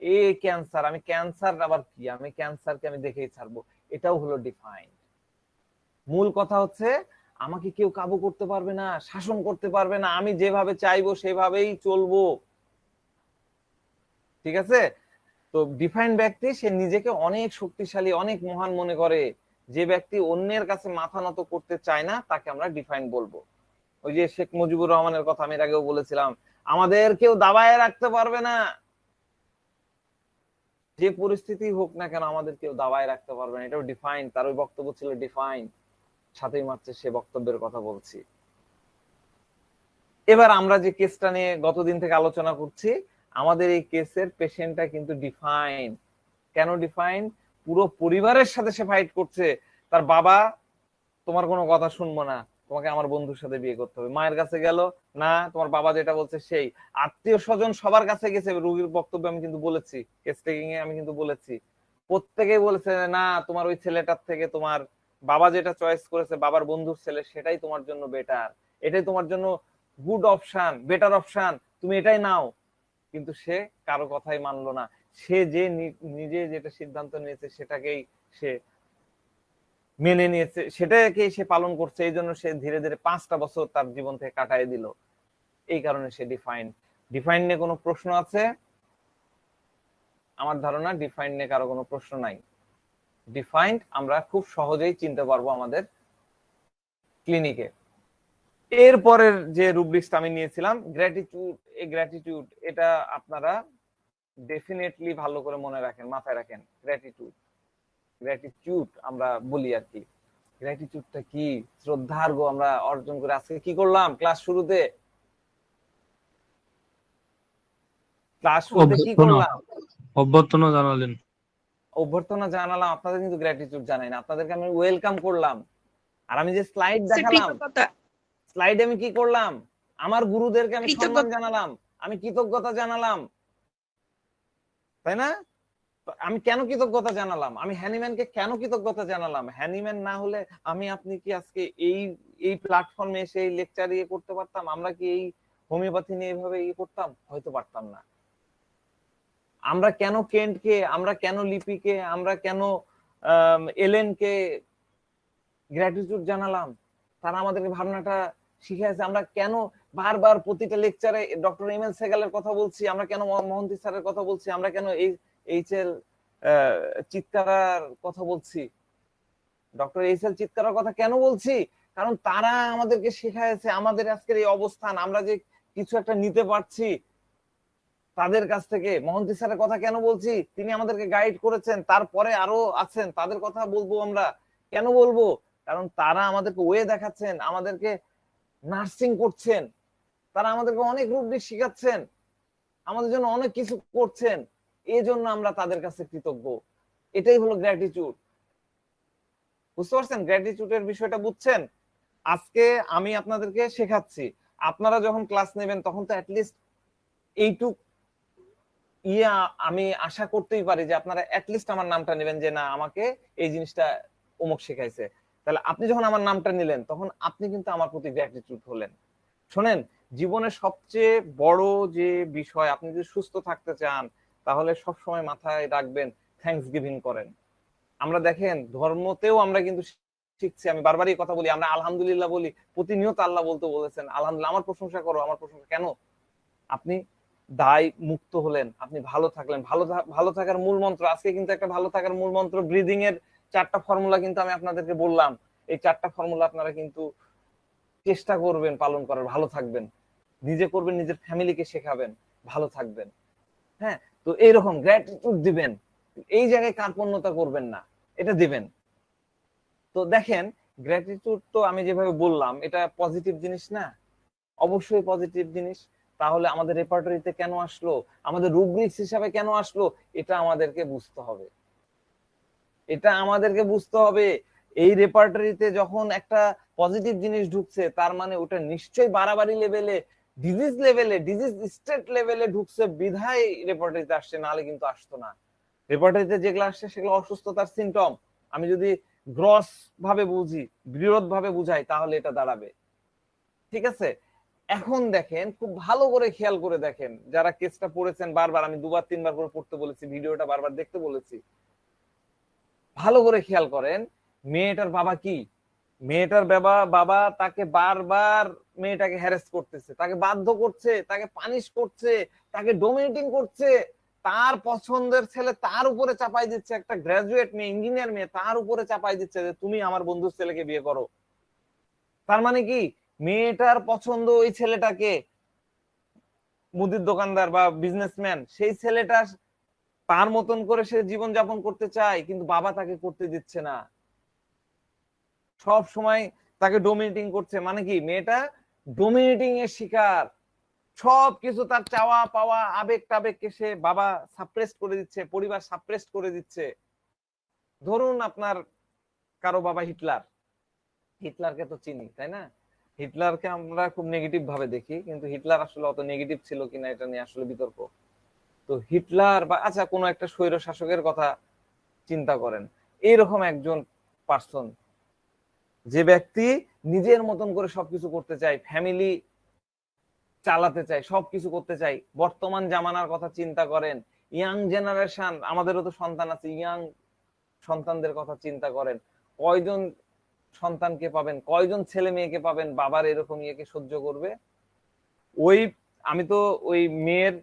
এই ক্যান্সার, আমি ক্যান্সার আবার কি, আমি ক্যান্সারকে আমি দেখেই ছাড়বো, এটাও হলো ডিফাইন। মূল কথা হচ্ছে আমাকে কেউ কাবু করতে পারবে না, শাসন করতে পারবে না, আমি যেভাবে চাইবো সেভাবেই চলবো। ঠিক আছে? তো ডিফাইন্ড ব্যক্তি সে নিজেকে অনেক শক্তিশালী, অনেক মহান মনে করে। যে ব্যক্তি অন্যের কাছে মাথা নত করতে চায় না, তাকে আমরা ডিফাইন্ড বলবো। ওই যে শেখ মুজিবুর রহমানের কথা আমি এর আগেও বলেছিলাম, আমাদের কেউ দাবায় রাখতে পারবে না, যে পরিস্থিতি হোক না কেন আমাদের কেউ দাবায় রাখতে পারবে না, এটাও ডিফাইন। তার ওই বক্তব্য ছিল ডিফাইন। 7ই মার্চে সে বক্তব্যের কথা বলছি। এবার আমরা যে কেসটা নিয়ে গতদিন থেকে আলোচনা করছি, আমাদের এই কেসের পেশেন্টটা কিন্তু ডিফাইন। কেন ডিফাইন? পুরো পরিবারের সাথে সে ফাইট করছে। তার বাবা, তোমার কোনো কথা শুনবো না, তোমাকে আমার বন্ধুর সাথে বিয়ে করতে হবে। মায়ের কাছে গেল, না তোমার বাবা যেটা বলছে সেই। আত্মীয় স্বজন সবার কাছে গেছে, রোগীর বক্তব্য আমি কিন্তু বলেছি, কেস টেকিং এ আমি কিন্তু বলেছি, প্রত্যেকেই বলেছে না তোমার ওই ছেলেটার থেকে তোমার বাবা যেটা চয়েস করেছে, বাবার বন্ধুর ছেলে, সেটাই তোমার জন্য বেটার, এটাই তোমার জন্য গুড অপশন, বেটার অপশন, তুমি এটাই নাও। কিন্তু সে কারো কথাই মানলো না। সে যে নিজে যেটা সিদ্ধান্ত নিয়েছে সেটাকেই সে মেনে নিয়েছে, সেটাকে সে পালন করছে। এই জন্য সে ধীরে ধীরে 5টা বছর তার জীবন থেকে কাটাই দিল। এই কারণে সে ডিফাইন। ডিফাইন নিয়ে কোনো প্রশ্ন আছে? আমার ধারণা ডিফাইন নিয়ে কারো কোনো প্রশ্ন নাই। ডিফাইন্ড আমরা খুব সহজেই চিনতে পারবো আমাদের ক্লিনিকে। এরপরের যে রুব্রিক্সটা আমি নিয়েছিলাম গ্র্যাটিটিউড, এই গ্র্যাটিটিউড এটা আপনারা ডেফিনেটলি ভালো করে মনে রাখেন, মাথায় রাখেন। গ্র্যাটিটিউড, গ্র্যাটিটিউড আমরা বলি আর কি। গ্র্যাটিটিউডটা কি? শ্রদ্ধার্ঘ আমরা অর্জন করে আজকে কি করলাম? ক্লাস শুরুতে কি করলাম? অভ্যর্থনা জানালেন। অভ্যর্থনা জানালাম। আপনাদের কিন্তু গ্র্যাটিটিউড জানাই না, আপনাদেরকে আমি ওয়েলকাম করলাম। আর আমি যে স্লাইড দেখালাম, স্লাইডে আমি কি করলাম? আমার গুরুদেরকে আমি সম্মান জানালাম, আমি কৃতজ্ঞতা জানালাম, তাই না? আমি কেন কৃতজ্ঞতা জানালাম? আমি হ্যানিম্যানকে কেন কৃতজ্ঞতা জানালাম? হ্যানিম্যান না হলে আমি আপনি কি আজকে এই এই প্ল্যাটফর্মে এসে এই লেকচার ইয়ে করতে পারতাম? আমরা কি এই হোমিওপ্যাথি নিয়ে এইভাবে ইয়ে করতাম? হয়তো পারতাম না। আমরা কেন কেন্টকে, আমরা কেন লিপিকে, আমরা কেন এলেনকে গ্র্যাটিটিউড জানালাম? তারা আমাদেরকে ভাবনাটা শিখিয়েছে। আমরা কেন বারবার প্রতিটা লেকচারে ডক্টর এম এল সেগালের কথা বলছি, আমরা কেন মহন্তী স্যারের কথা বলছি, আমরা কেন এইচ এল চিৎকারার কথা বলছি, ডক্টর এইচ এল চিৎকারার কথা কেন বলছি? কারণ তারা আমাদেরকে শেখায়ছে আমাদের আজকের এই অবস্থান, আমরা যে কিছু একটা নিতে পারছি তাদের কাছ থেকে। মহন্তী স্যারের কথা কেন বলছি? তিনি আমাদেরকে গাইড করেছেন, তারপরে আরো আছেন, তাদের কথা বলবো আমরা। কেন বলবো? কারণ তারা আমাদেরকে ওয়ে দেখাচ্ছেন, আমাদেরকে নার্সিং করছেন, তারা আমাদেরকে অনেক রূপ দিয়ে শিখাচ্ছেন, আমাদের জন্য অনেক কিছু করছেন। এই জন্য আমরা তাদের কাছে কৃতজ্ঞ। এটাই হলো গ্র্যাটিটিউড। বুঝতে পারছেন গ্র্যাটিটিউডের বিষয়টা? বুঝছেন? আজকে আমি আপনাদেরকে শেখাচ্ছি, আপনারা যখন ক্লাস নেবেন তখন তো অ্যাটলিস্ট এইটুক আমি আশা করতেই পারি যে আপনারা অ্যাটলিস্ট আমার নামটা নেবেন, যে না আমাকে এই জিনিসটা অমুক শেখাইছে। তাহলে আপনি যখন আমার নামটা নিলেন তখন আপনি কিন্তু আমার প্রতি গ্র্যাটিটিউড হলেন। শোনেন, জীবনের সবচেয়ে বড় যে বিষয়, আপনি যদি সুস্থ থাকতে চান তাহলে সব সময় মাথায় রাখবেন থ্যাঙ্কস গিভিং করেন। আমরা দেখেন ধর্মতেও আমরা কিন্তু শিখছি, আমি বারবারই কথা বলি, আমরা আলহামদুলিল্লাহ বলি, প্রতিনিয়ত আল্লাহ বলতে বলেছেন আলহামদুলিল্লাহ, আমার প্রশংসা করো, আমার প্রশংসা। কেন? আপনি দায় মুক্ত হলেন, আপনি ভালো থাকলেন। ভালো থাকার মূল মন্ত্র, আজকে কিন্তু একটা ভালো থাকার মূল মন্ত্র ব্রিদিং এর 4টা ফর্মুলা কিন্তু আমি আপনাদেরকে বললাম। এই 4টা ফর্মুলা আপনারা কিন্তু চেষ্টা করবেন পালন করার, ভালো থাকবেন, নিজে করবেন, নিজের ফ্যামিলিকে শেখাবেন, ভালো থাকবেন। হ্যাঁ, তো এইরকম গ্র্যাটিটিউড দিবেন, এই জায়গায় কার্পণ্যতা করবেন না, এটা দিবেন। তো দেখেন গ্র্যাটিটিউড তো আমি যেভাবে বললাম এটা পজিটিভ জিনিস না? অবশ্যই পজিটিভ জিনিস। তাহলে আমাদের রেপার্টরিতে কেন আসলো, আমাদের রুব্রিক্স হিসাবে কেন আসলো, এটা আমাদেরকে বুঝতে হবে। এটা আমাদেরকে বুঝতে হবে। এই রেপার্টরিতে যখন একটা পজিটিভ জিনিস ঢুকছে তার মানে ওটা নিশ্চয়ই বাড়াবাড়ি লেভেলে, ডিজিজ স্টেট লেভেলে ঢুকছে বিধায় রেপার্টরিতে আসছে, নাহলে কিন্তু আসতো না। রেপার্টরিতে যেগুলো আসছে সেগুলো অসুস্থতার সিমটম। আমি যদি গ্রস ভাবে বুঝি, বৃহৎ ভাবে বুঝাই, তাহলে এটা দাঁড়াবে। ঠিক আছে? এখন দেখেন, খুব ভালো করে খেয়াল করে দেখেন, যারা কেসটা পড়েছেন বারবার, আমি 2-3 বার করে পড়তে বলেছি, ভিডিওটা বারবার দেখতে বলেছি, ভালো করে খেয়াল করেন। মেয়েটার বাবা কি? মেয়েটার বাবা তাকে বারবার মেয়েটাকে হ্যারাস করতেছে, তাকে বাধ্য করছে, তাকে পানিশ করছে, তাকে ডোমিনেটিং করছে। তার পছন্দের ছেলে তার উপরে চাপাই দিচ্ছে, একটা গ্রাজুয়েট মেয়ে, ইঞ্জিনিয়ার মেয়ে, তার উপরে চাপাই দিচ্ছে যে তুমি আমার বন্ধুর ছেলেকে বিয়ে করো। তার মানে কি? মেয়েটার পছন্দ ওই ছেলেটাকে, মুদির দোকানদার বা বিজনেসম্যান, সেই ছেলেটা তার মতন করে সে জীবন যাপন করতে চায়, কিন্তু বাবা তাকে করতে দিচ্ছে না, সব সময় তাকে ডোমিনেটিং করছে। মানে কি? মেয়েটা ডোমিনেটিং এর শিকার। সব কিছু তার চাওয়া পাওয়া আবেগ টাবেগকে সে বাবা সাপ্রেস করে দিচ্ছে, পরিবার সাপ্রেস করে দিচ্ছে। ধরুন আপনার কারো বাবা হিটলার, হিটলারকে তো চিনি তাই না? হিটলারকে আমরা খুব নেগেটিভ ভাবে দেখি, কিন্তু হিটলার আসলে অত নেগেটিভ ছিল কিনা এটা নিয়ে আসলে বিতর্ক। তো হিটলার বা আচ্ছা কোনো একটা স্বৈর শাসকের কথা চিন্তা করেন, এইরকম একজন পার্সন, যে ব্যক্তি নিজের মতন করে সবকিছু করতে চায়, ফ্যামিলি চালাতে চায়, সবকিছু করতে চায়। বর্তমান জামানার কথা চিন্তা করেন, ইয়াং জেনারেশন, আমাদেরও তো সন্তান আছে, ইয়াং সন্তানদের কথা চিন্তা করেন। কয়জন সন্তানকে পাবেন, কয়জন ছেলে মেয়েকে পাবেন বাবার এরকম ইয়েকে সহ্য করবে? ওই আমি তো ওই মেয়ের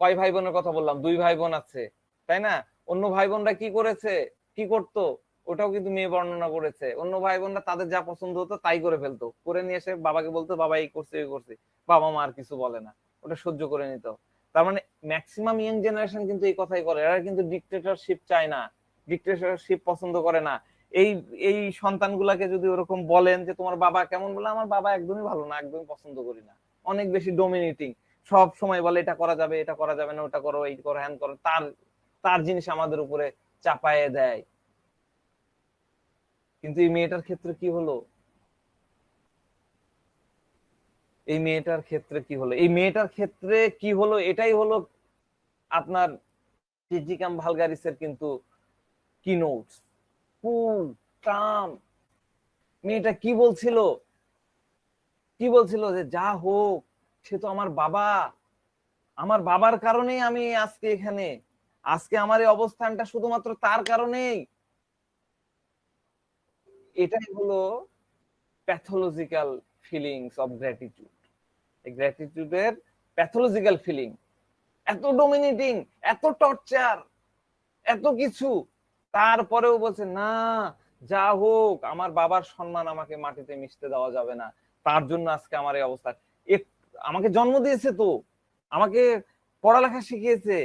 কয় ভাই বোনের কথা বললাম, 2 ভাই বোন আছে তাই না? অন্য ভাই বোনরা কি করেছে, কি করতো, ওটাও কিন্তু মেয়ে বর্ণনা করেছে। অন্য ভাই বোনরা তাদের যা পছন্দ হতো তাই করে ফেলতো, করে নিয়ে এসে বাবাকে বলতো বাবা এই করছে এই করছে, বাবা মা আর কিছু বলে না, ওটা সহ্য করে নিত। তার মানে ম্যাক্সিমাম ইয়াং জেনারেশন কিন্তু এই কথাই করে, এরা কিন্তু ডিক্টেটরশিপ চায় না, ডিক্টেটরশিপ পছন্দ করে না। এই এই সন্তানগুলাকে যদি ওরকম বলেন যে তোমার বাবা কেমন, বলে আমার বাবা একদমই ভালো না, একদমই পছন্দ করি না, অনেক বেশি ডোমিনেটিং, সব সময় বলে এটা করা যাবে, এটা করা যাবে না, ওটা করো, এই করো, হ্যান করো, তার তার জিনিস আমাদের উপরে চাপায়ে দেয়। কিন্তু এই মেয়েটার ক্ষেত্রে কি হলো? এই মেয়েটার ক্ষেত্রে কি হলো? এই মেয়েটার ক্ষেত্রে কি হলো? এটাই হলো আপনার টিজিকাম ভালগারিসের কিন্তু কি নোটস, কুল কাম। মেয়েটা কি বলছিল? কি বলছিল? যে যা হোক সে তো আমার বাবা, আমার বাবার কারণেই আমি আজকে এখানে, আজকে আমার এই অবস্থানটা শুধুমাত্র তার কারণেই। এটাই হলো প্যাথোলজিক্যাল ফিলিংস অফ গ্র্যাটিটিউড। এই গ্র্যাটিটিউডের প্যাথোলজিক্যাল ফিলিং, এত ডোমিনেটিং, এত টর্চার, এত কিছু, তারপরেও বলছে না, যা হোক আমার বাবার সম্মান আমাকে মাটিতে মিশতে দেওয়া যাবে না, তার জন্য আজকে আমার এই অবস্থা। আমাকে জন্ম দিয়েছে তো, আমাকে পড়ালেখা শিখিয়েছে,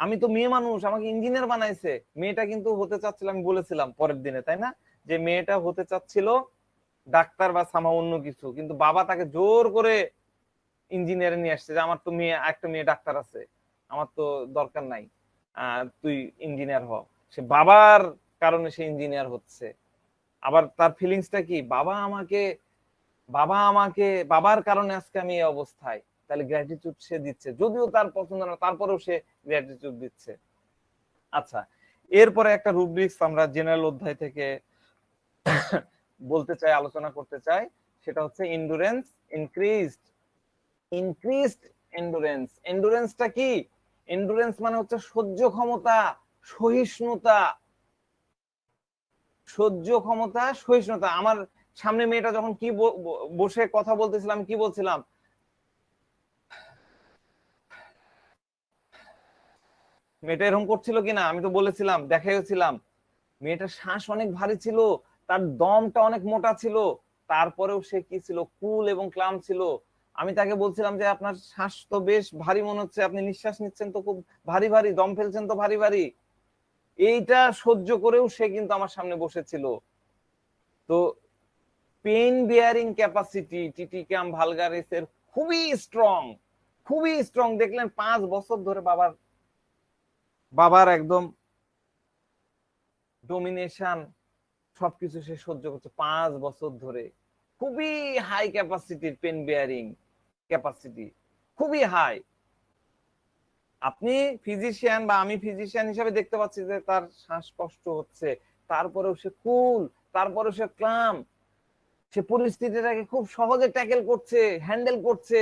আমি তো মেয়ে মানুষ, আমাকে ইঞ্জিনিয়ার বানাইছে। মেয়েটা কিন্তু হতে চাচ্ছিল, আমি বলেছিলাম পরের দিনে, তাই না, যে মেয়েটা হতে চাচ্ছিল ডাক্তার বা সামা অন্য কিছু, কিন্তু বাবা তাকে জোর করে ইঞ্জিনিয়ারে নিয়ে আসছে, যে আমার তো মেয়ে, একটা মেয়ে ডাক্তার আছে, আমার তো দরকার নাই, তুই ইঞ্জিনিয়ার হ। সে বাবার কারণে সে ইঞ্জিনিয়ার হচ্ছে। আবার তার ফিলিংসটা কি, বাবার কারণে আজকে আমি এই অবস্থায়, তাহলে গ্র্যাটিটিউড সে দিচ্ছে, যদিও তার পছন্দ না, তারপরেও সে গ্র্যাটিটিউড দিচ্ছে। আচ্ছা, এরপরে একটা রুব্রিক্স আমরা জেনারেল অধ্যায় থেকে বলতে চাই, আলোচনা করতে চাই, সেটা হচ্ছে এন্ডুরেন্স ইনক্রিজড এন্ডুরেন্স। এন্ডুরেন্সটা কি? এন্ডুরেন্স মানে হচ্ছে সহ্য ক্ষমতা, সহিষ্ণুতা। সহিষ্ণুতা। আমার সামনে মেয়েটা যখন কি বসে কথা বলতেছিলাম, কি বলছিলাম, মেয়েটা এরকম করছিল কিনা আমি তো বলেছিলাম, দেখাইছিলাম, মেয়েটার শ্বাস অনেক ভারী ছিল, তার দমটা অনেক মোটা ছিল, তারপরেও সে কি ছিল, কুল এবং ক্লাম ছিল। আমি তাকে বলছিলাম যে আপনার শ্বাস তো বেশ ভারী মনে হচ্ছে, আপনি নিঃশ্বাস নিচ্ছেন তো খুব ভারী ভারী, দম ফেলছেন তো ভারী ভারী। এইটা সহ্য করেও সে কিন্তু আমার সামনে বসেছিল। তো পেইন বিয়ারিং ক্যাপাসিটি টিটিকাম ভালগারিস এর খুবই স্ট্রং। দেখলেন 5 বছর ধরে বাবার একদম ডোমিনেশন, সবকিছু সে সহ্য করছে 5 বছর ধরে। খুবই হাই ক্যাপাসিটির পেন বিয়ারিং ক্যাপাসিটি, খুবই হাই। আপনি ফিজিশিয়ান বা আমি ফিজিশিয়ান হিসাবে দেখতে পাচ্ছি যে তার শ্বাসকষ্ট হচ্ছে, তারপরেও সে কুল, তারপরেও সে ক্লাম, সে পরিস্থিতিটাকে খুব সহজে ট্যাকেল করছে, হ্যান্ডেল করছে,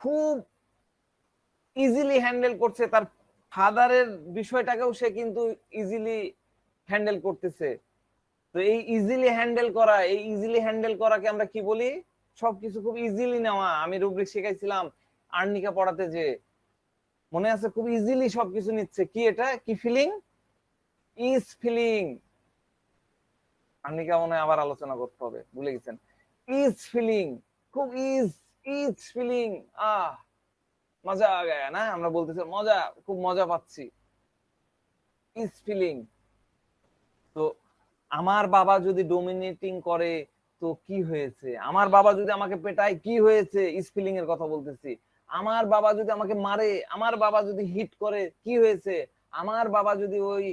খুব ইজিলি হ্যান্ডেল করছে। তার ফাদারের বিষয়টাকেও সে কিন্তু ইজিলি হ্যান্ডেল করতেছে। তো এই ইজিলি হ্যান্ডেল করাকে আমরা কি বলি? সবকিছু খুব ইজিলি নেওয়া। আমি রুব্রিক শিখাইছিলাম আর্নিকা পড়াতে, যে মনে আছে, খুব ইজিলি সবকিছু নিচ্ছে। কি এটা, কি ফিলিং? ফিলিং। আর্নিকা মনে হয় আবার আলোচনা করতে হবে, ভুলে গেছেন। ফিলিং, খুব ফিলিং। মজা আ গায়া না, আমরা বলতেছি মজা, খুব মজা পাচ্ছি, ফিলিং। তো আমার বাবা যদি ডোমিনেটিং করে তো কি হয়েছে, আমার বাবা যদি আমাকে পেটায় কি হয়েছে, ফিলিং এর কথা বলতেছি। আমার বাবা যদি আমাকে মারে, আমার বাবা যদি হিট করে কি হয়েছে, আমার বাবা যদি ওই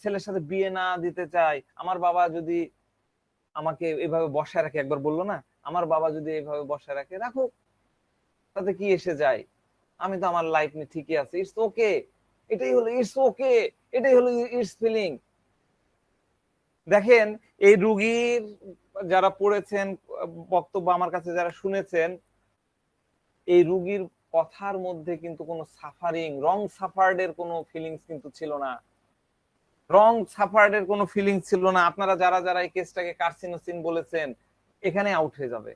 ছেলের সাথে বিয়ে না দিতে চায়, আমার বাবা যদি আমাকে এভাবে বসায় রাখে, একবার বললো না, আমার বাবা যদি এভাবে বসায় রাখে, রাখুক, তাতে কি এসে যায়, আমি তো আমার লাইফ নিয়ে ঠিকই আছি, ইটস ওকে। এটাই হলো ইটস ফিলিং। দেখেন, এই রুগীর যারা পড়েছেন, বক্তব্য আমার কাছে যারা শুনেছেন, এই রুগীর কথার মধ্যে কিন্তু কোনো সাফারিং, রং সাফার্ড এর কোনো ফিলিংস কিন্তু ছিল না। আপনারা যারা যারা এই কেসটাকে কার্সিনোসিন বলেছেন, এখানে আউট হয়ে যাবে।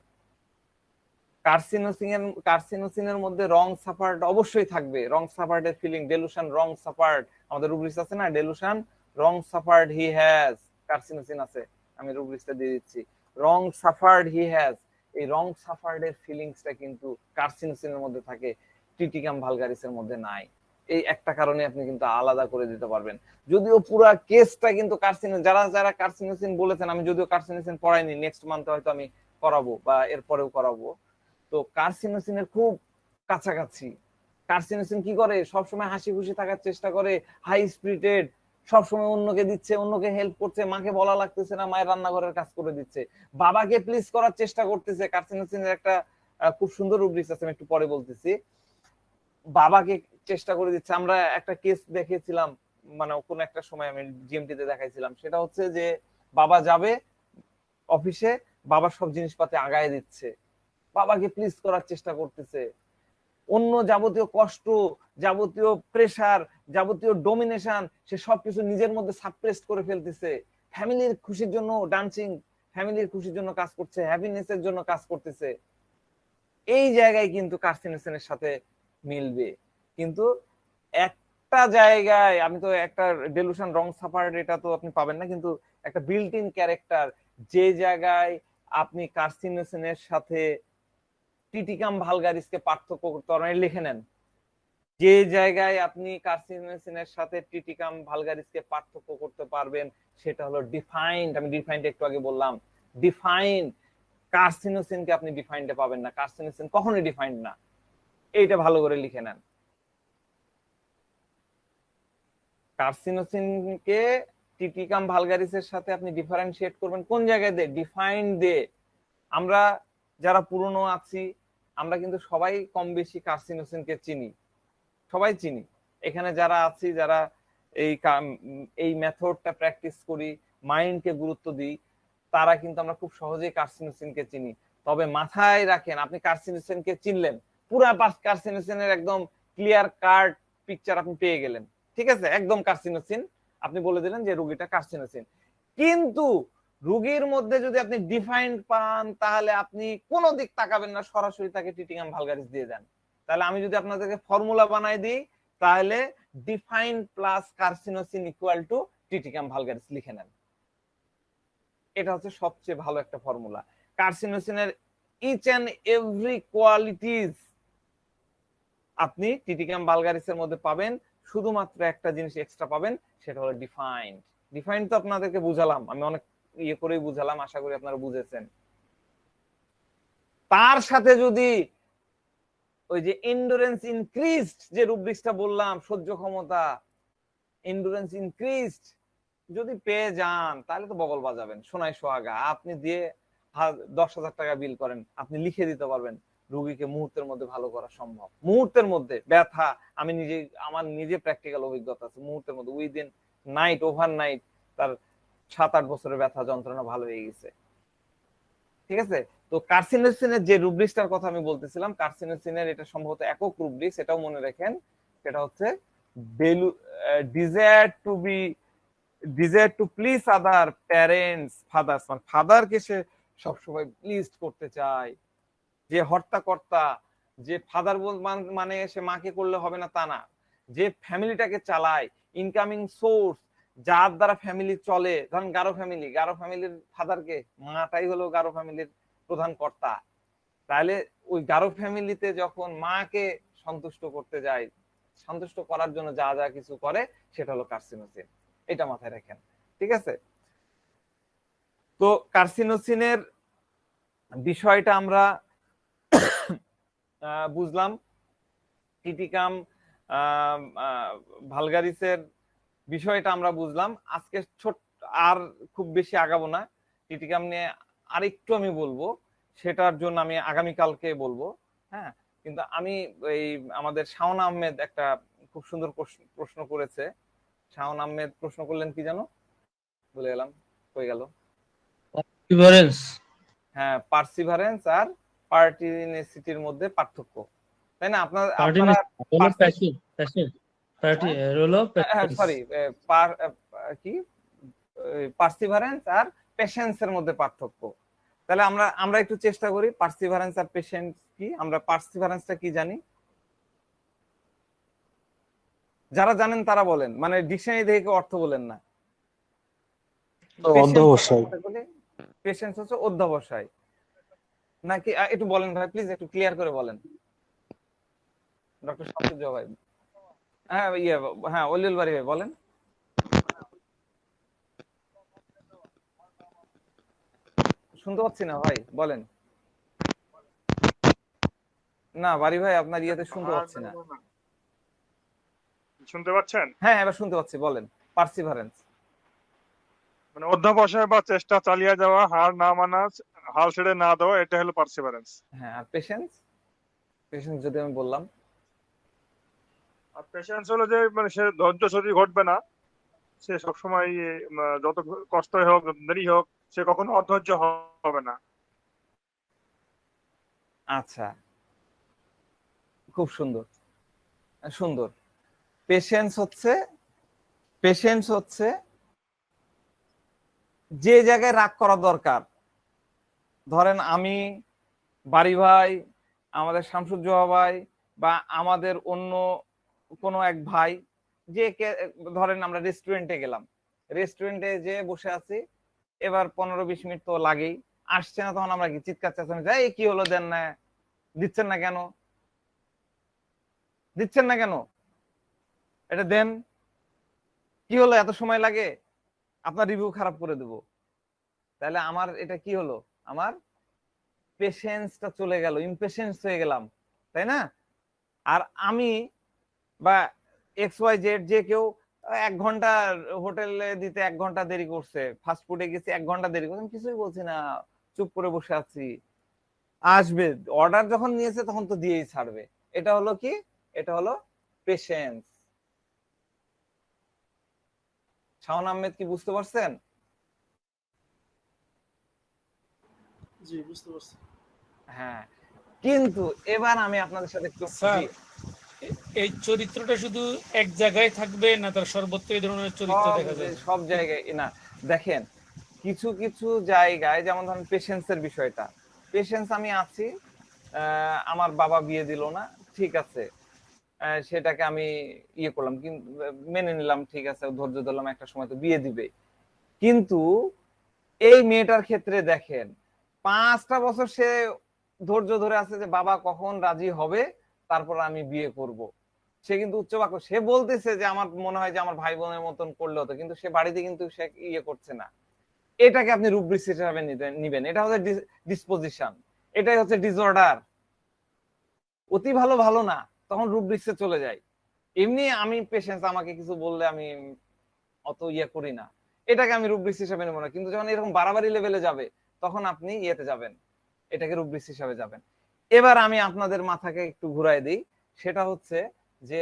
কার্সিনোসিনের মধ্যে রং সাফার্ড অবশ্যই থাকবে। রং সাফার্ড এর ফিলিং, ডেলুশন রং সাফার্ড, আমাদের রুব্রিক্স আছে না, delusion wrong suffered he has, carcinosin আছে, আমি রুব্রিক্সটা দিয়ে দিচ্ছি, রং সাফার্ড হি হ্যাজ। এই রং সাফার্ড এর ফিলিংসটা কিন্তু কার্সিনোসিনের মধ্যে থাকে, টিটিকাম ভালগারিসের মধ্যে নাই। এই একটা কারণে আপনি কিন্তু আলাদা করে দিতে পারবেন। যদিও পুরো কেসটা কিন্তু কার্সিনো, যারা যারা কার্সিনোসিন বলেছেন, আমি যদিও কার্সিনোসিন পড়াইনি, নেক্সট মান্থে হয়তো আমি করাবো বা এরপরেও করাবো। তো কার্সিনোসিনের খুব কাছাকাছি। কার্সিনোসিন কি করে, সবসময় হাসি খুশি থাকার চেষ্টা করে, হাই স্পিরিটেড, সবসময় অন্যকে দিচ্ছে, অন্যকে হেল্প করছে, মাকে বলা লাগতেছে না, মায়ের রান্নাঘরের কাজ করে দিচ্ছে, বাবাকে প্লিজ করার চেষ্টা করতেছে। কার্সিনোসিনের একটা খুব সুন্দর রুব্রিক্স আছে, আমি একটু পরে বলতেছি। বাবাকে চেষ্টা করে দিচ্ছে। আমরা একটা কেস দেখেছিলাম, মানে কোন একটা সময় আমি জিএমটি তে দেখাইছিলাম, সেটা হচ্ছে যে বাবা যাবে অফিসে, বাবা সব জিনিসপাতি আগায় দিচ্ছে, বাবাকে প্লিজ করার চেষ্টা করতেছে, অন্য যাবতীয় কষ্ট, যাবতীয় প্রেসার, যাবতীয় ডোমিনেশন সে সবকিছু নিজের মধ্যে সাপ্রেস করে ফেলতেছে। ফ্যামিলির খুশির জন্য ডান্সিং, ফ্যামিলির খুশির জন্য কাজ করছে, হ্যাপিনেসের জন্য কাজ করতেছে। এই জায়গায় কিন্তু কার্সিনোসিনের সাথে মিলবে। কিন্তু একটা জায়গায়, আমি তো একটা ডেলুশন রং সাফার এটা তো আপনি পাবেন না, কিন্তু একটা বিল্ট ইন ক্যারেক্টার, যে জায়গায় আপনি কার্সিনোসিনের সাথে টিটিকাম ভালগারিসকে পার্থক্য করতে পারেন, লিখে নেন। যে জায়গায় আপনি কার্সিনোসিনের সাথে টিটিকাম ভালগারিসকে পার্থক্য করতে পারবেন সেটা হলো ডিফাইন্ড। আমি ডিফাইন্ড একটু আগে বললাম, ডিফাইন্ড। কার্সিনোসিনকে আপনি ডিফাইন্ডে পাবেন না, কার্সিনোসিন কখনোই ডিফাইন্ড না। এইটা ভালো করে লিখে নেন। কার্সিনোসিনকে টিটিকাম ভালগারিসের সাথে আপনি ডিফারেন্সিয়েট করবেন কোন জায়গায় দিয়ে? ডিফাইন্ড দিয়ে। আমরা যারা পুরনো আছি আমরা কিন্তু সবাই কম বেশি কার্সিনোসিনকে চিনি, সবাই চিনি। এখানে যারা আছি, যারা এই মেথডটা প্র্যাকটিস করি, মাইন্ডকে গুরুত্ব দিই, তারা কিন্তু আমরা খুব সহজেই কার্সিনোসিনকে চিনি। তবে মাথায় রাখেন, আপনি কার্সিনোসিনকে চিনলেন, পুরা কার্সিনোসিনের একদম ক্লিয়ার কার্ড পিকচার আপনি পেয়ে গেলেন, ঠিক আছে, একদম কার্সিনোসিন আপনি বলে দিলেন যে রোগীটা কার্সিনোসিন। কিন্তু রোগীর মধ্যে যদি আপনি ডিফাইন্ড পান তাহলে আপনি কোনো দিক তাকাবেন না, সরাসরি তাকে টিটিকাম ভালগারিস দিয়ে দেন। তাহলে আমি যদি আপনাদেরকে ফর্মুলা বানাই দিই, তাহলে defined plus carcinosin equal to টিটিকাম ভালগারিস লিখে নেন। এটা হচ্ছে সবচেয়ে ভালো একটা ফর্মুলা। কার্সিনোসিনের ইচ এন্ড এভরি কোয়ালিটিজ আপনি টিটিকাম ভালগারিসের মধ্যে পাবেন, শুধুমাত্র একটা জিনিস এক্সট্রা পাবেন, সেটা হলো ডিফাইন্ড। ডিফাইন্ড তো আপনাদেরকে বুঝালাম, আমি অনেক ইয়ে করেই বুঝালাম, আশা করি আপনারা বুঝেছেন। তার সাথে যদি ওই যে এন্ডুরেন্স ইনক্রিজড যে রুব্রিক্সটা বললাম, সহ্য ক্ষমতা, এন্ডুরেন্স ইনক্রিজড যদি পেয়ে যান তাহলে তো বগল বাজাবেন, সোনায় সোহাগা। আপনি দিয়ে 10,000 টাকা বিল করেন, আপনি লিখে দিতে পারবেন রোগীকে মুহূর্তের মধ্যে ভালো করা সম্ভব। মুহূর্তের মধ্যে ব্যথা, আমি নিজে, আমার নিজে প্র্যাকটিক্যাল অভিজ্ঞতা আছে, মুহূর্তের মধ্যে উইদিন নাইট, ওভার নাইট তার 7-8 বছরের ব্যথা যন্ত্রণা ভালো হয়ে গেছে, ঠিক আছে। তো কার্সিনোসিনের যে রুব্রিক্সটার কথা আমি বলতেছিলাম, কার্সিনোসিনের এটা সম্ভবত একক রুব্রিক্স, এটাও মনে রাখেন। সেটা হচ্ছে desire to please other parents, father's, মানে ফাদারকে সে সবসময় প্লিজ করতে চায়। যে হর্তাকর্তা, যে ফাদার মানে সে মাকে করলে হবে না তা না, যে ফ্যামিলিটাকে চালায়, ইনকামিং সোর্স, যার দ্বারা ফ্যামিলি চলে। ধরেন গারো ফ্যামিলি, গারো ফ্যামিলির ফাদারকে, মাটাই হলো গারো ফ্যামিলির প্রধান কর্তা। তাহলে ওই গারো ফ্যামিলিতে যখন মাকে সন্তুষ্ট করতে যায়, সন্তুষ্ট করার জন্য যা যা কিছু করে, সেটা হলো কার্সিনোসিন। এটা মাথায় রাখেন, ঠিক আছে। তো কার্সিনোসিনের বিষয়টা আমরা বুঝলাম, টিটিকাম ভালগারিসের বিষয়টা আমরা বুঝলাম। আজকে ছোট আর খুব বেশি আগাবো না, টিটিকাম নিয়ে আরেকটু আমি বলবো, সেটার জন্য আমি আগামীকালকে বলবো। হ্যাঁ, কিন্তু আমি এই আমাদের শাওন আহমেদ একটা খুব সুন্দর প্রশ্ন করেছে। শাওন আহমেদ প্রশ্ন করলেন কি জানো, বলে গেলাম, হয়ে গেল। হ্যাঁ, পার্সিভারেন্স আর পার্টিনেসিটির মধ্যে পার্থক্য, তাই না? আপনারা সরি, কি পার্সিভারেন্স আর পেশেন্সের মধ্যে পার্থক্য। তাহলে আমরা একটু চেষ্টা করি, পার্সিভারেন্স আর পেশেন্স কি। আমরা পার্সিভারেন্সটা কি জানি? যারা জানেন তারা বলেন, মানে ডিকশনারি দেখে অর্থ বলেন না। পেশেন্স হচ্ছে অধ্যবসায় নাকি? একটু বলেন ভাই, প্লিজ একটু ক্লিয়ার করে বলেন, ডক্টর শামসুজ্জ ভাই। হ্যাঁ হ্যাঁ, অলিউল বাড়ি ভাই বলেন। শুনতে পাচ্ছি না ভাই, বলেন না। বাড়ি ভাই আপনার ইয়েতে শুনতে পাচ্ছি না। শুনতে পাচ্ছেন? হ্যাঁ, এবার শুনতে পাচ্ছি, বলেন। পার্সিভারেন্স মানে অধ্যবসায় বা চেষ্টা চালিয়ে যাওয়া, হার না মানা, হাল ছেড়ে না দেওয়া, এটা হলো পার্সিভারেন্স। হ্যাঁ, আর পেশেন্স? পেশেন্স যদি আমি বললাম, আর পেশেন্স হলো যে মানে সে ধৈর্য সরি ঘটবে না, সে সবসময় যত কষ্টই হোক, দেরি হোক, সে কখনো অধৈর্য হবে না। আচ্ছা, খুব সুন্দর সুন্দর। পেশেন্স হচ্ছে যে জায়গায় রাগ করা দরকার, ধরেন আমি, বাড়ি ভাই, আমাদের শামসুজ্জোহা ভাই, বা আমাদের অন্য কোনো এক ভাই, যে ধরেন আমরা রেস্টুরেন্টে গেলাম, রেস্টুরেন্টে যে বসে আছি, এবার 15-20 মিনিট তো লাগেই, আসছে না, তখন আমরা কি চিৎকার চেঁচামেচি, এই কি হলো, দেন না, দিচ্ছেন না কেন, দিচ্ছেন না কেন, এটা দেন, কি হলো এত সময় লাগে, আপনার রিভিউ খারাপ করে দেবো। তাহলে আমার এটা কি হলো, আমার পেশেন্সটা চলে গেল, ইমপেশেন্স হয়ে গেলাম, তাই না? আর আমি বা XYZ যে কেউ 1 ঘন্টা হোটেলে দিতে 1 ঘন্টা দেরি করছে, ফাস্ট ফুডে গেছি 1 ঘন্টা দেরি করছে, আমি কিছুই বলছি না, চুপ করে বসে আছি, আসবে, অর্ডার যখন নিয়েছে তখন তো দিয়েই ছাড়বে। এটা হলো কি, এটা হলো পেশেন্স। শাওন আহমেদ কি বুঝতে পারছেন? জি বুঝতে পারছি। হ্যাঁ, কিন্তু এবার আমি আপনাদের সাথে একটু, স্যার, জি, এই চরিত্রটা শুধু এক জায়গায় থাকবে না, তার সর্বত্র এই ধরনের চরিত্র দেখা যাবে? সব জায়গায় না, দেখেন কিছু কিছু জায়গায়, যেমন ধরেন পেশেন্সের বিষয়টা, পেশেন্স আমি আছি, আমার বাবা বিয়ে দিল না, ঠিক আছে, সেটাকে আমি ইয়ে করলাম, কিন্তু মেনে নিলাম, ঠিক আছে, ধৈর্য ধরলাম, একটা সময় তো বিয়ে দিবে। কিন্তু এই মেয়েটার ক্ষেত্রে দেখেন, 5টা বছর সে ধৈর্য ধরে আছে যে বাবা কখন রাজি হবে, তারপর আমি বিয়ে করব। সে কিন্তু উচ্চবাক্য, সে বলতেছে যে আমার মনে হয় যে আমার ভাই বোনের মতন করলে হতো, কিন্তু সে বাড়িতে কিন্তু সে ইয়ে করছে না। এটাকে আপনি রুব্রিক্স হিসাবে নিবেন, এটা হচ্ছে ডিসপোজিশন, এটাই হচ্ছে ডিসঅর্ডার। অতি ভালো ভালো না, তখন রুব্রিক্সে চলে যায়। এমনি আমি পেশেন্স, আমাকে কিছু বললে আমি অত ইয়ে করি না, এটাকে আমি রুব্রিক্স হিসাবে নেব না। কিন্তু যখন এরকম বাড়াবাড়ি লেভেলে যাবে, তখন আপনি ইয়েতে যাবেন, এটাকে রুব্রিক্স হিসাবে যাবেন। এবার আমি আপনাদের মাথাকে একটু ঘুরাই দিই, সেটা হচ্ছে যে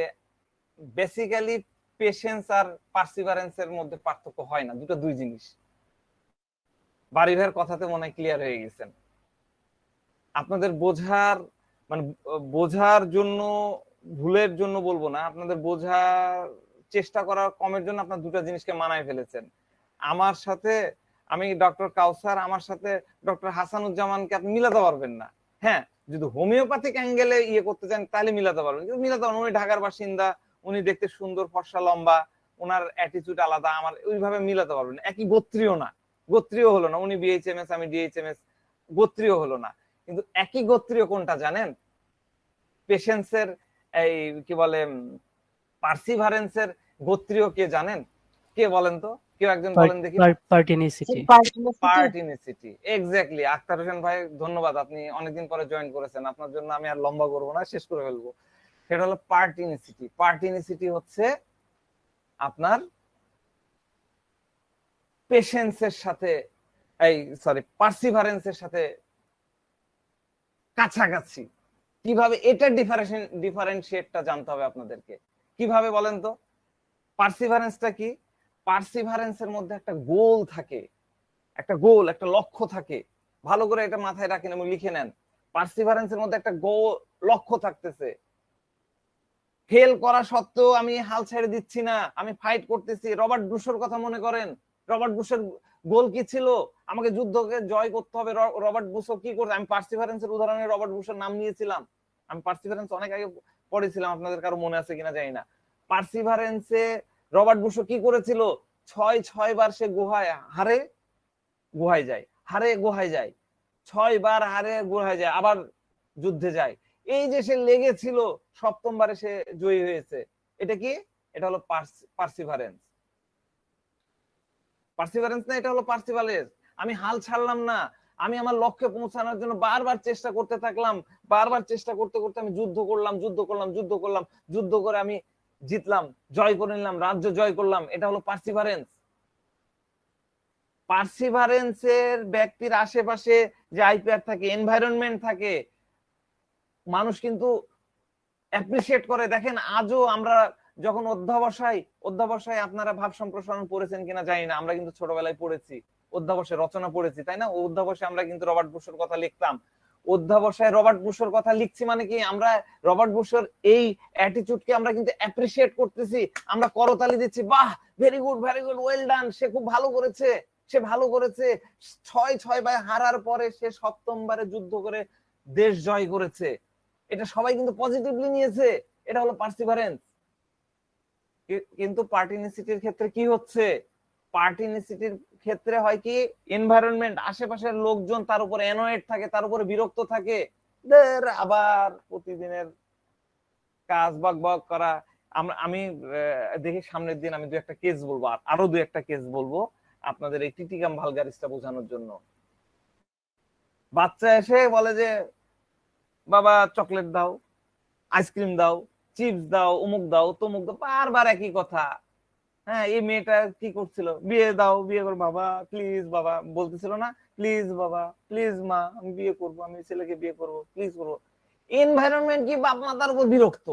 বেসিক্যালি পেশেন্স আর পার্সিভারেন্সের মধ্যে পার্থক্য হয় না, দুটো দুই জিনিস। বাড়ি ভাইয়ের কথাতে মনে হয় ক্লিয়ার হয়ে গেছেন। আপনাদের বোঝার, মানে বোঝার জন্য, ভুলের জন্য বলবো না, আপনাদের বোঝার চেষ্টা করার কমের জন্য আপনার দুটো জিনিসকে মানায় ফেলেছেন। আমার সাথে, আমি ডক্টর কাউসার, আমার সাথে ডক্টর হাসানুজ্জামানকে আপনি মিলাতে পারবেন না। হ্যাঁ, যদি হোমিওপ্যাথিক অ্যাঙ্গেলে ইয়ে করতে চান তাহলে মিলাতে পারবেন, কিন্তু মিলাতে পারবেন, উনি ঢাকার বাসিন্দা, উনি দেখতে সুন্দর, ফর্সা, লম্বা, ওনার অ্যাটিটিউড আলাদা, আমার ওইভাবে মিলাতে পারবেন। একই গোত্রীয় না, গোত্রীয় হলো না, উনি BHMS, আমি DHMS, গোত্রীয় হলো না। কিন্তু একই গোত্রীয় কোনটা জানেন? পেশেন্সের, এই কি বলে, পার্সিভারেন্সের গোত্রীয় কে জানেন? কে বলেন তো, কেউ একজন বলেন দেখি। পার্টিনিসিটি। পার্টিনিসিটি, এক্স্যাক্টলি। আক্তার হোসেন ভাই, ধন্যবাদ, আপনি অনেকদিন পরে জয়েন করেছেন, আপনার জন্য আমি আর লম্বা করবো না, শেষ করে ফেলবো। সেটা হলো পার্টিনিসিটি। পার্টিনিসিটি হচ্ছে আপনার পেশেন্সের সাথে, এই সরি, পার্সিভারেন্সের সাথে কাছাকাছি। কিভাবে এটা ডিফারেন্সিয়েটটা জানতে হবে আপনাদেরকে। কিভাবে বলেন তো? পার্সিভারেন্সটা কি? পার্সিভারেন্সের মধ্যে একটা গোল থাকে, একটা গোল, একটা লক্ষ্য থাকে। ভালো করে এটা মাথায় রাখেন এবং লিখে নেন। পার্সিভারেন্সের মধ্যে একটা গোল, লক্ষ্য থাকতেছে। ফেল করা সত্ত্বেও আমি হাল ছেড়ে দিচ্ছি না, আমি ফাইট করতেছি। রবার্ট ব্রুশোর কথা মনে করেন, রবার্ট ব্রুশের গোল কি ছিল? আমাকে যুদ্ধকে জয় করতে হবে। রবার্ট ব্রুশো কি করছে? আমি পার্সিভারেন্সের উদাহরণে রবার্ট ব্রুশের নাম নিয়েছিলাম। আমি পার্সিভারেন্স অনেক আগে পড়েছিলাম, আপনাদের কারো মনে আছে কিনা জানি না। পার্সিভারেন্সে রবার্ট ব্রুশো কি করেছিল? 6 বার সে গুহায় হারে, গুহায় যায়, হারে গুহায় যায়, 6 বার হারে গুহায় যায়, আবার যুদ্ধে যায়। এই যে সে লেগেছিল, 7ম বারে সে জয়ী হয়েছে। এটা কি? এটা হলো পার্সিভারেন্স। পার্সিভারেন্স না, এটা হলো পার্সিভারেন্স। আমি হাল ছাড়লাম না, আমি আমার লক্ষ্যে পৌঁছানোর জন্য বারবার চেষ্টা করতে থাকলাম। বারবার চেষ্টা করতে করতে আমি যুদ্ধ করলাম, যুদ্ধ করে আমি জিতলাম, জয় করে নিলাম, রাজ্য জয় করলাম। এটা হলো পার্সিভারেন্স। পার্সিভারেন্সের ব্যক্তির আশেপাশে যে আইপিআর থাকে, এনভায়রনমেন্ট থাকে, মানুষ কিন্তু অ্যাপ্রিসিয়েট করে। দেখেন আজও আমরা যখন অধ্যাবসায় আপনারা ভাব সম্প্রসারণ পড়েছেন কিনা জানি না, আমরা কিন্তু ছোটবেলায় পড়েছি, অধ্যাবসায় রচনা পড়েছি, তাই না? অধ্যাবসায় আমরা কিন্তু রবার্ট ব্রুশোর কথা লিখতাম। অধ্যাবসায় রবার্ট বুশোর কথা লিখছি মানে কি আমরা রবার্ট বুশোর এই অ্যাটিটিউডকে আমরা কিন্তু অ্যাপ্রিসিয়েট করতেছি, আমরা করতালি দিচ্ছি, বাহ ভেরি গুড ওয়েল ডান, সে খুব ভালো করেছে, সে ভালো করেছে। 6 হারার পরে সে 7ম বারে যুদ্ধ করে দেশ জয় করেছে, এটা সবাই কিন্তু পজিটিভলি নিয়েছে, এটা হলো পার্সিভারেন্স। কিন্তু পার্টিনিসিটির ক্ষেত্রে কি হচ্ছে, পার্টিনিসিটির ক্ষেত্রে হয় কি এনভায়রনমেন্ট, আশেপাশের লোকজন তার উপরে অ্যানয়েড থাকে, তার উপরে বিরক্ত থাকে, আবার প্রতিদিনের কাজ বক করা। আমি দেখি সামনের দিন আমি 2-1টা কেস বলবো, আরো 2-1টা কেস বলবো আপনাদের এই টিটিকাম ভালগারিসটা বোঝানোর জন্য। বাচ্চা এসে বলে যে বাবা চকলেট দাও, আইসক্রিম দাও, চিপস দাও, অমুক দাও, তমুক দাও, বারবার একই কথা। হ্যাঁ, এই মেয়েটা কি করছিল, বিয়ে দাও, বিয়ে করো বাবা প্লিজ, বাবা বলতেছিল না প্লিজ বাবা প্লিজ মা আমি বিয়ে করব, আমি ছেলেকে বিয়ে করব, প্লিজ করবো। এনভায়রনমেন্ট কি বাপ মা তার উপর বিরক্ত,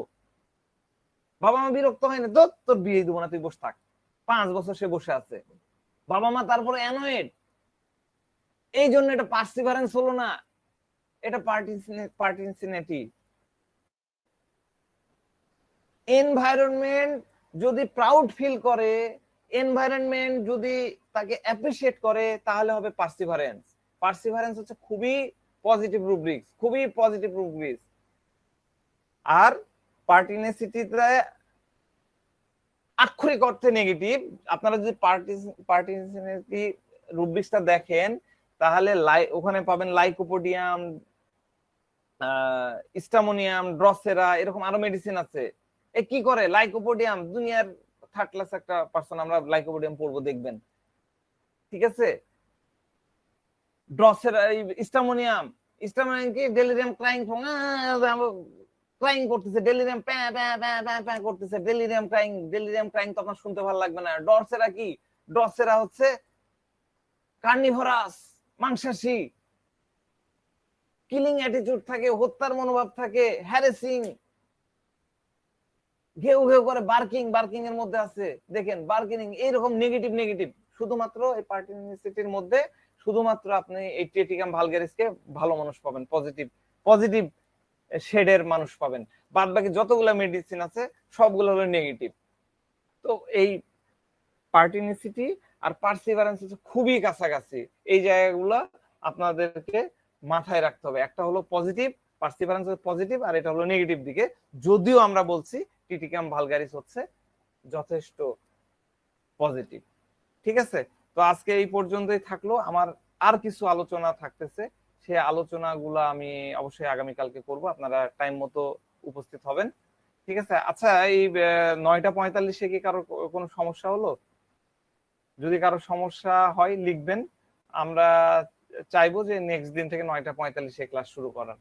বাবা মা বিরক্ত হয় না, তো তোর বিয়ে দেবো না, তুই বসে থাক। 5 বছর সে বসে আছে, বাবা মা তারপরে অ্যানয়েড। এই জন্য এটা পার্সিভারেন্স হলো না, এটা পার্টিসিনেটি। এনভায়রনমেন্ট যদি প্রাউড ফিল করে, এনভায়রনমেন্ট যদি তাকে অ্যাপ্রিসিয়েট করে, তাহলে হবে পার্সিভারেন্স। পার্সিভারেন্স হচ্ছে খুবই পজিটিভ রুব্রিক্স, খুবই পজিটিভ রুব্রিক্স। আর পার্টিনিসিটিতে আক্ষরিক অর্থে নেগেটিভ। আপনারা যদি পার্টিনিসিটি রুব্রিক্সটা দেখেন তাহলে ওখানে পাবেন লাইকোপোডিয়াম, স্টামোনিয়াম, ড্রসেরা, এরকম আরো মেডিসিন আছে। এ কি করে লাইকোপোডিয়াম, দুনিয়ার থার্ড ক্লাস একটা পার্সন আমরা লাইকোপোডিয়াম পড়বো দেখবেন, ঠিক আছে। ড্রসেরা, স্টামোনিয়াম কি ডেলিরিয়াম ক্রাইং করতেছে, ডেলিরিয়াম করতেছে, ডেলিরিয়াম ক্রাইং তো আপনার শুনতে ভালো লাগবে না। ডরসেরা কি, ডরসেরা হচ্ছে কার্নিভরাস, মাংসাশী, কিলিং অ্যাটিটিউড থাকে, হত্যার মনোভাব থাকে, হ্যারেসিং, ঘেউ ঘেউ করে, বার্কিং এর মধ্যে আছে, দেখেন বার্কিং, এইরকম নেগেটিভ। শুধুমাত্র এই পার্টিনিসিটির মধ্যে শুধুমাত্র আপনি এই টিটিকাম ভালগারিসকে ভালো মানুষ পাবেন, পজিটিভ শেডের মানুষ পাবেন, বাদ বাকি যতগুলো মেডিসিন আছে সবগুলো হলো নেগেটিভ। তো এই পার্টিনিসিটি আর পার্সিভারেন্স হচ্ছে খুবই কাছাকাছি, এই জায়গাগুলো আপনাদেরকে মাথায় রাখতে হবে। একটা হলো পজিটিভ, পার্সিভারেন্স হচ্ছে পজিটিভ, আর এটা হলো নেগেটিভ দিকে। যদিও আমরা বলছি টিটিকাম ভালগারিস হচ্ছে যথেষ্ট পজিটিভ, ঠিক আছে। তো আজকে এই পর্যন্তই থাকলো, আমার আর কিছু আলোচনা থাকতেছে, সেই আলোচনাগুলো আমি অবশ্যই আগামীকালকে করব, আপনারা টাইম মতো উপস্থিত হবেন, ঠিক আছে। আচ্ছা, এই 9:45 কি কারো কোনো সমস্যা হলো? যদি কারো সমস্যা হয় লিখবেন, আমরা চাইবো যে নেক্সট দিন থেকে 9:45 ক্লাস শুরু করার।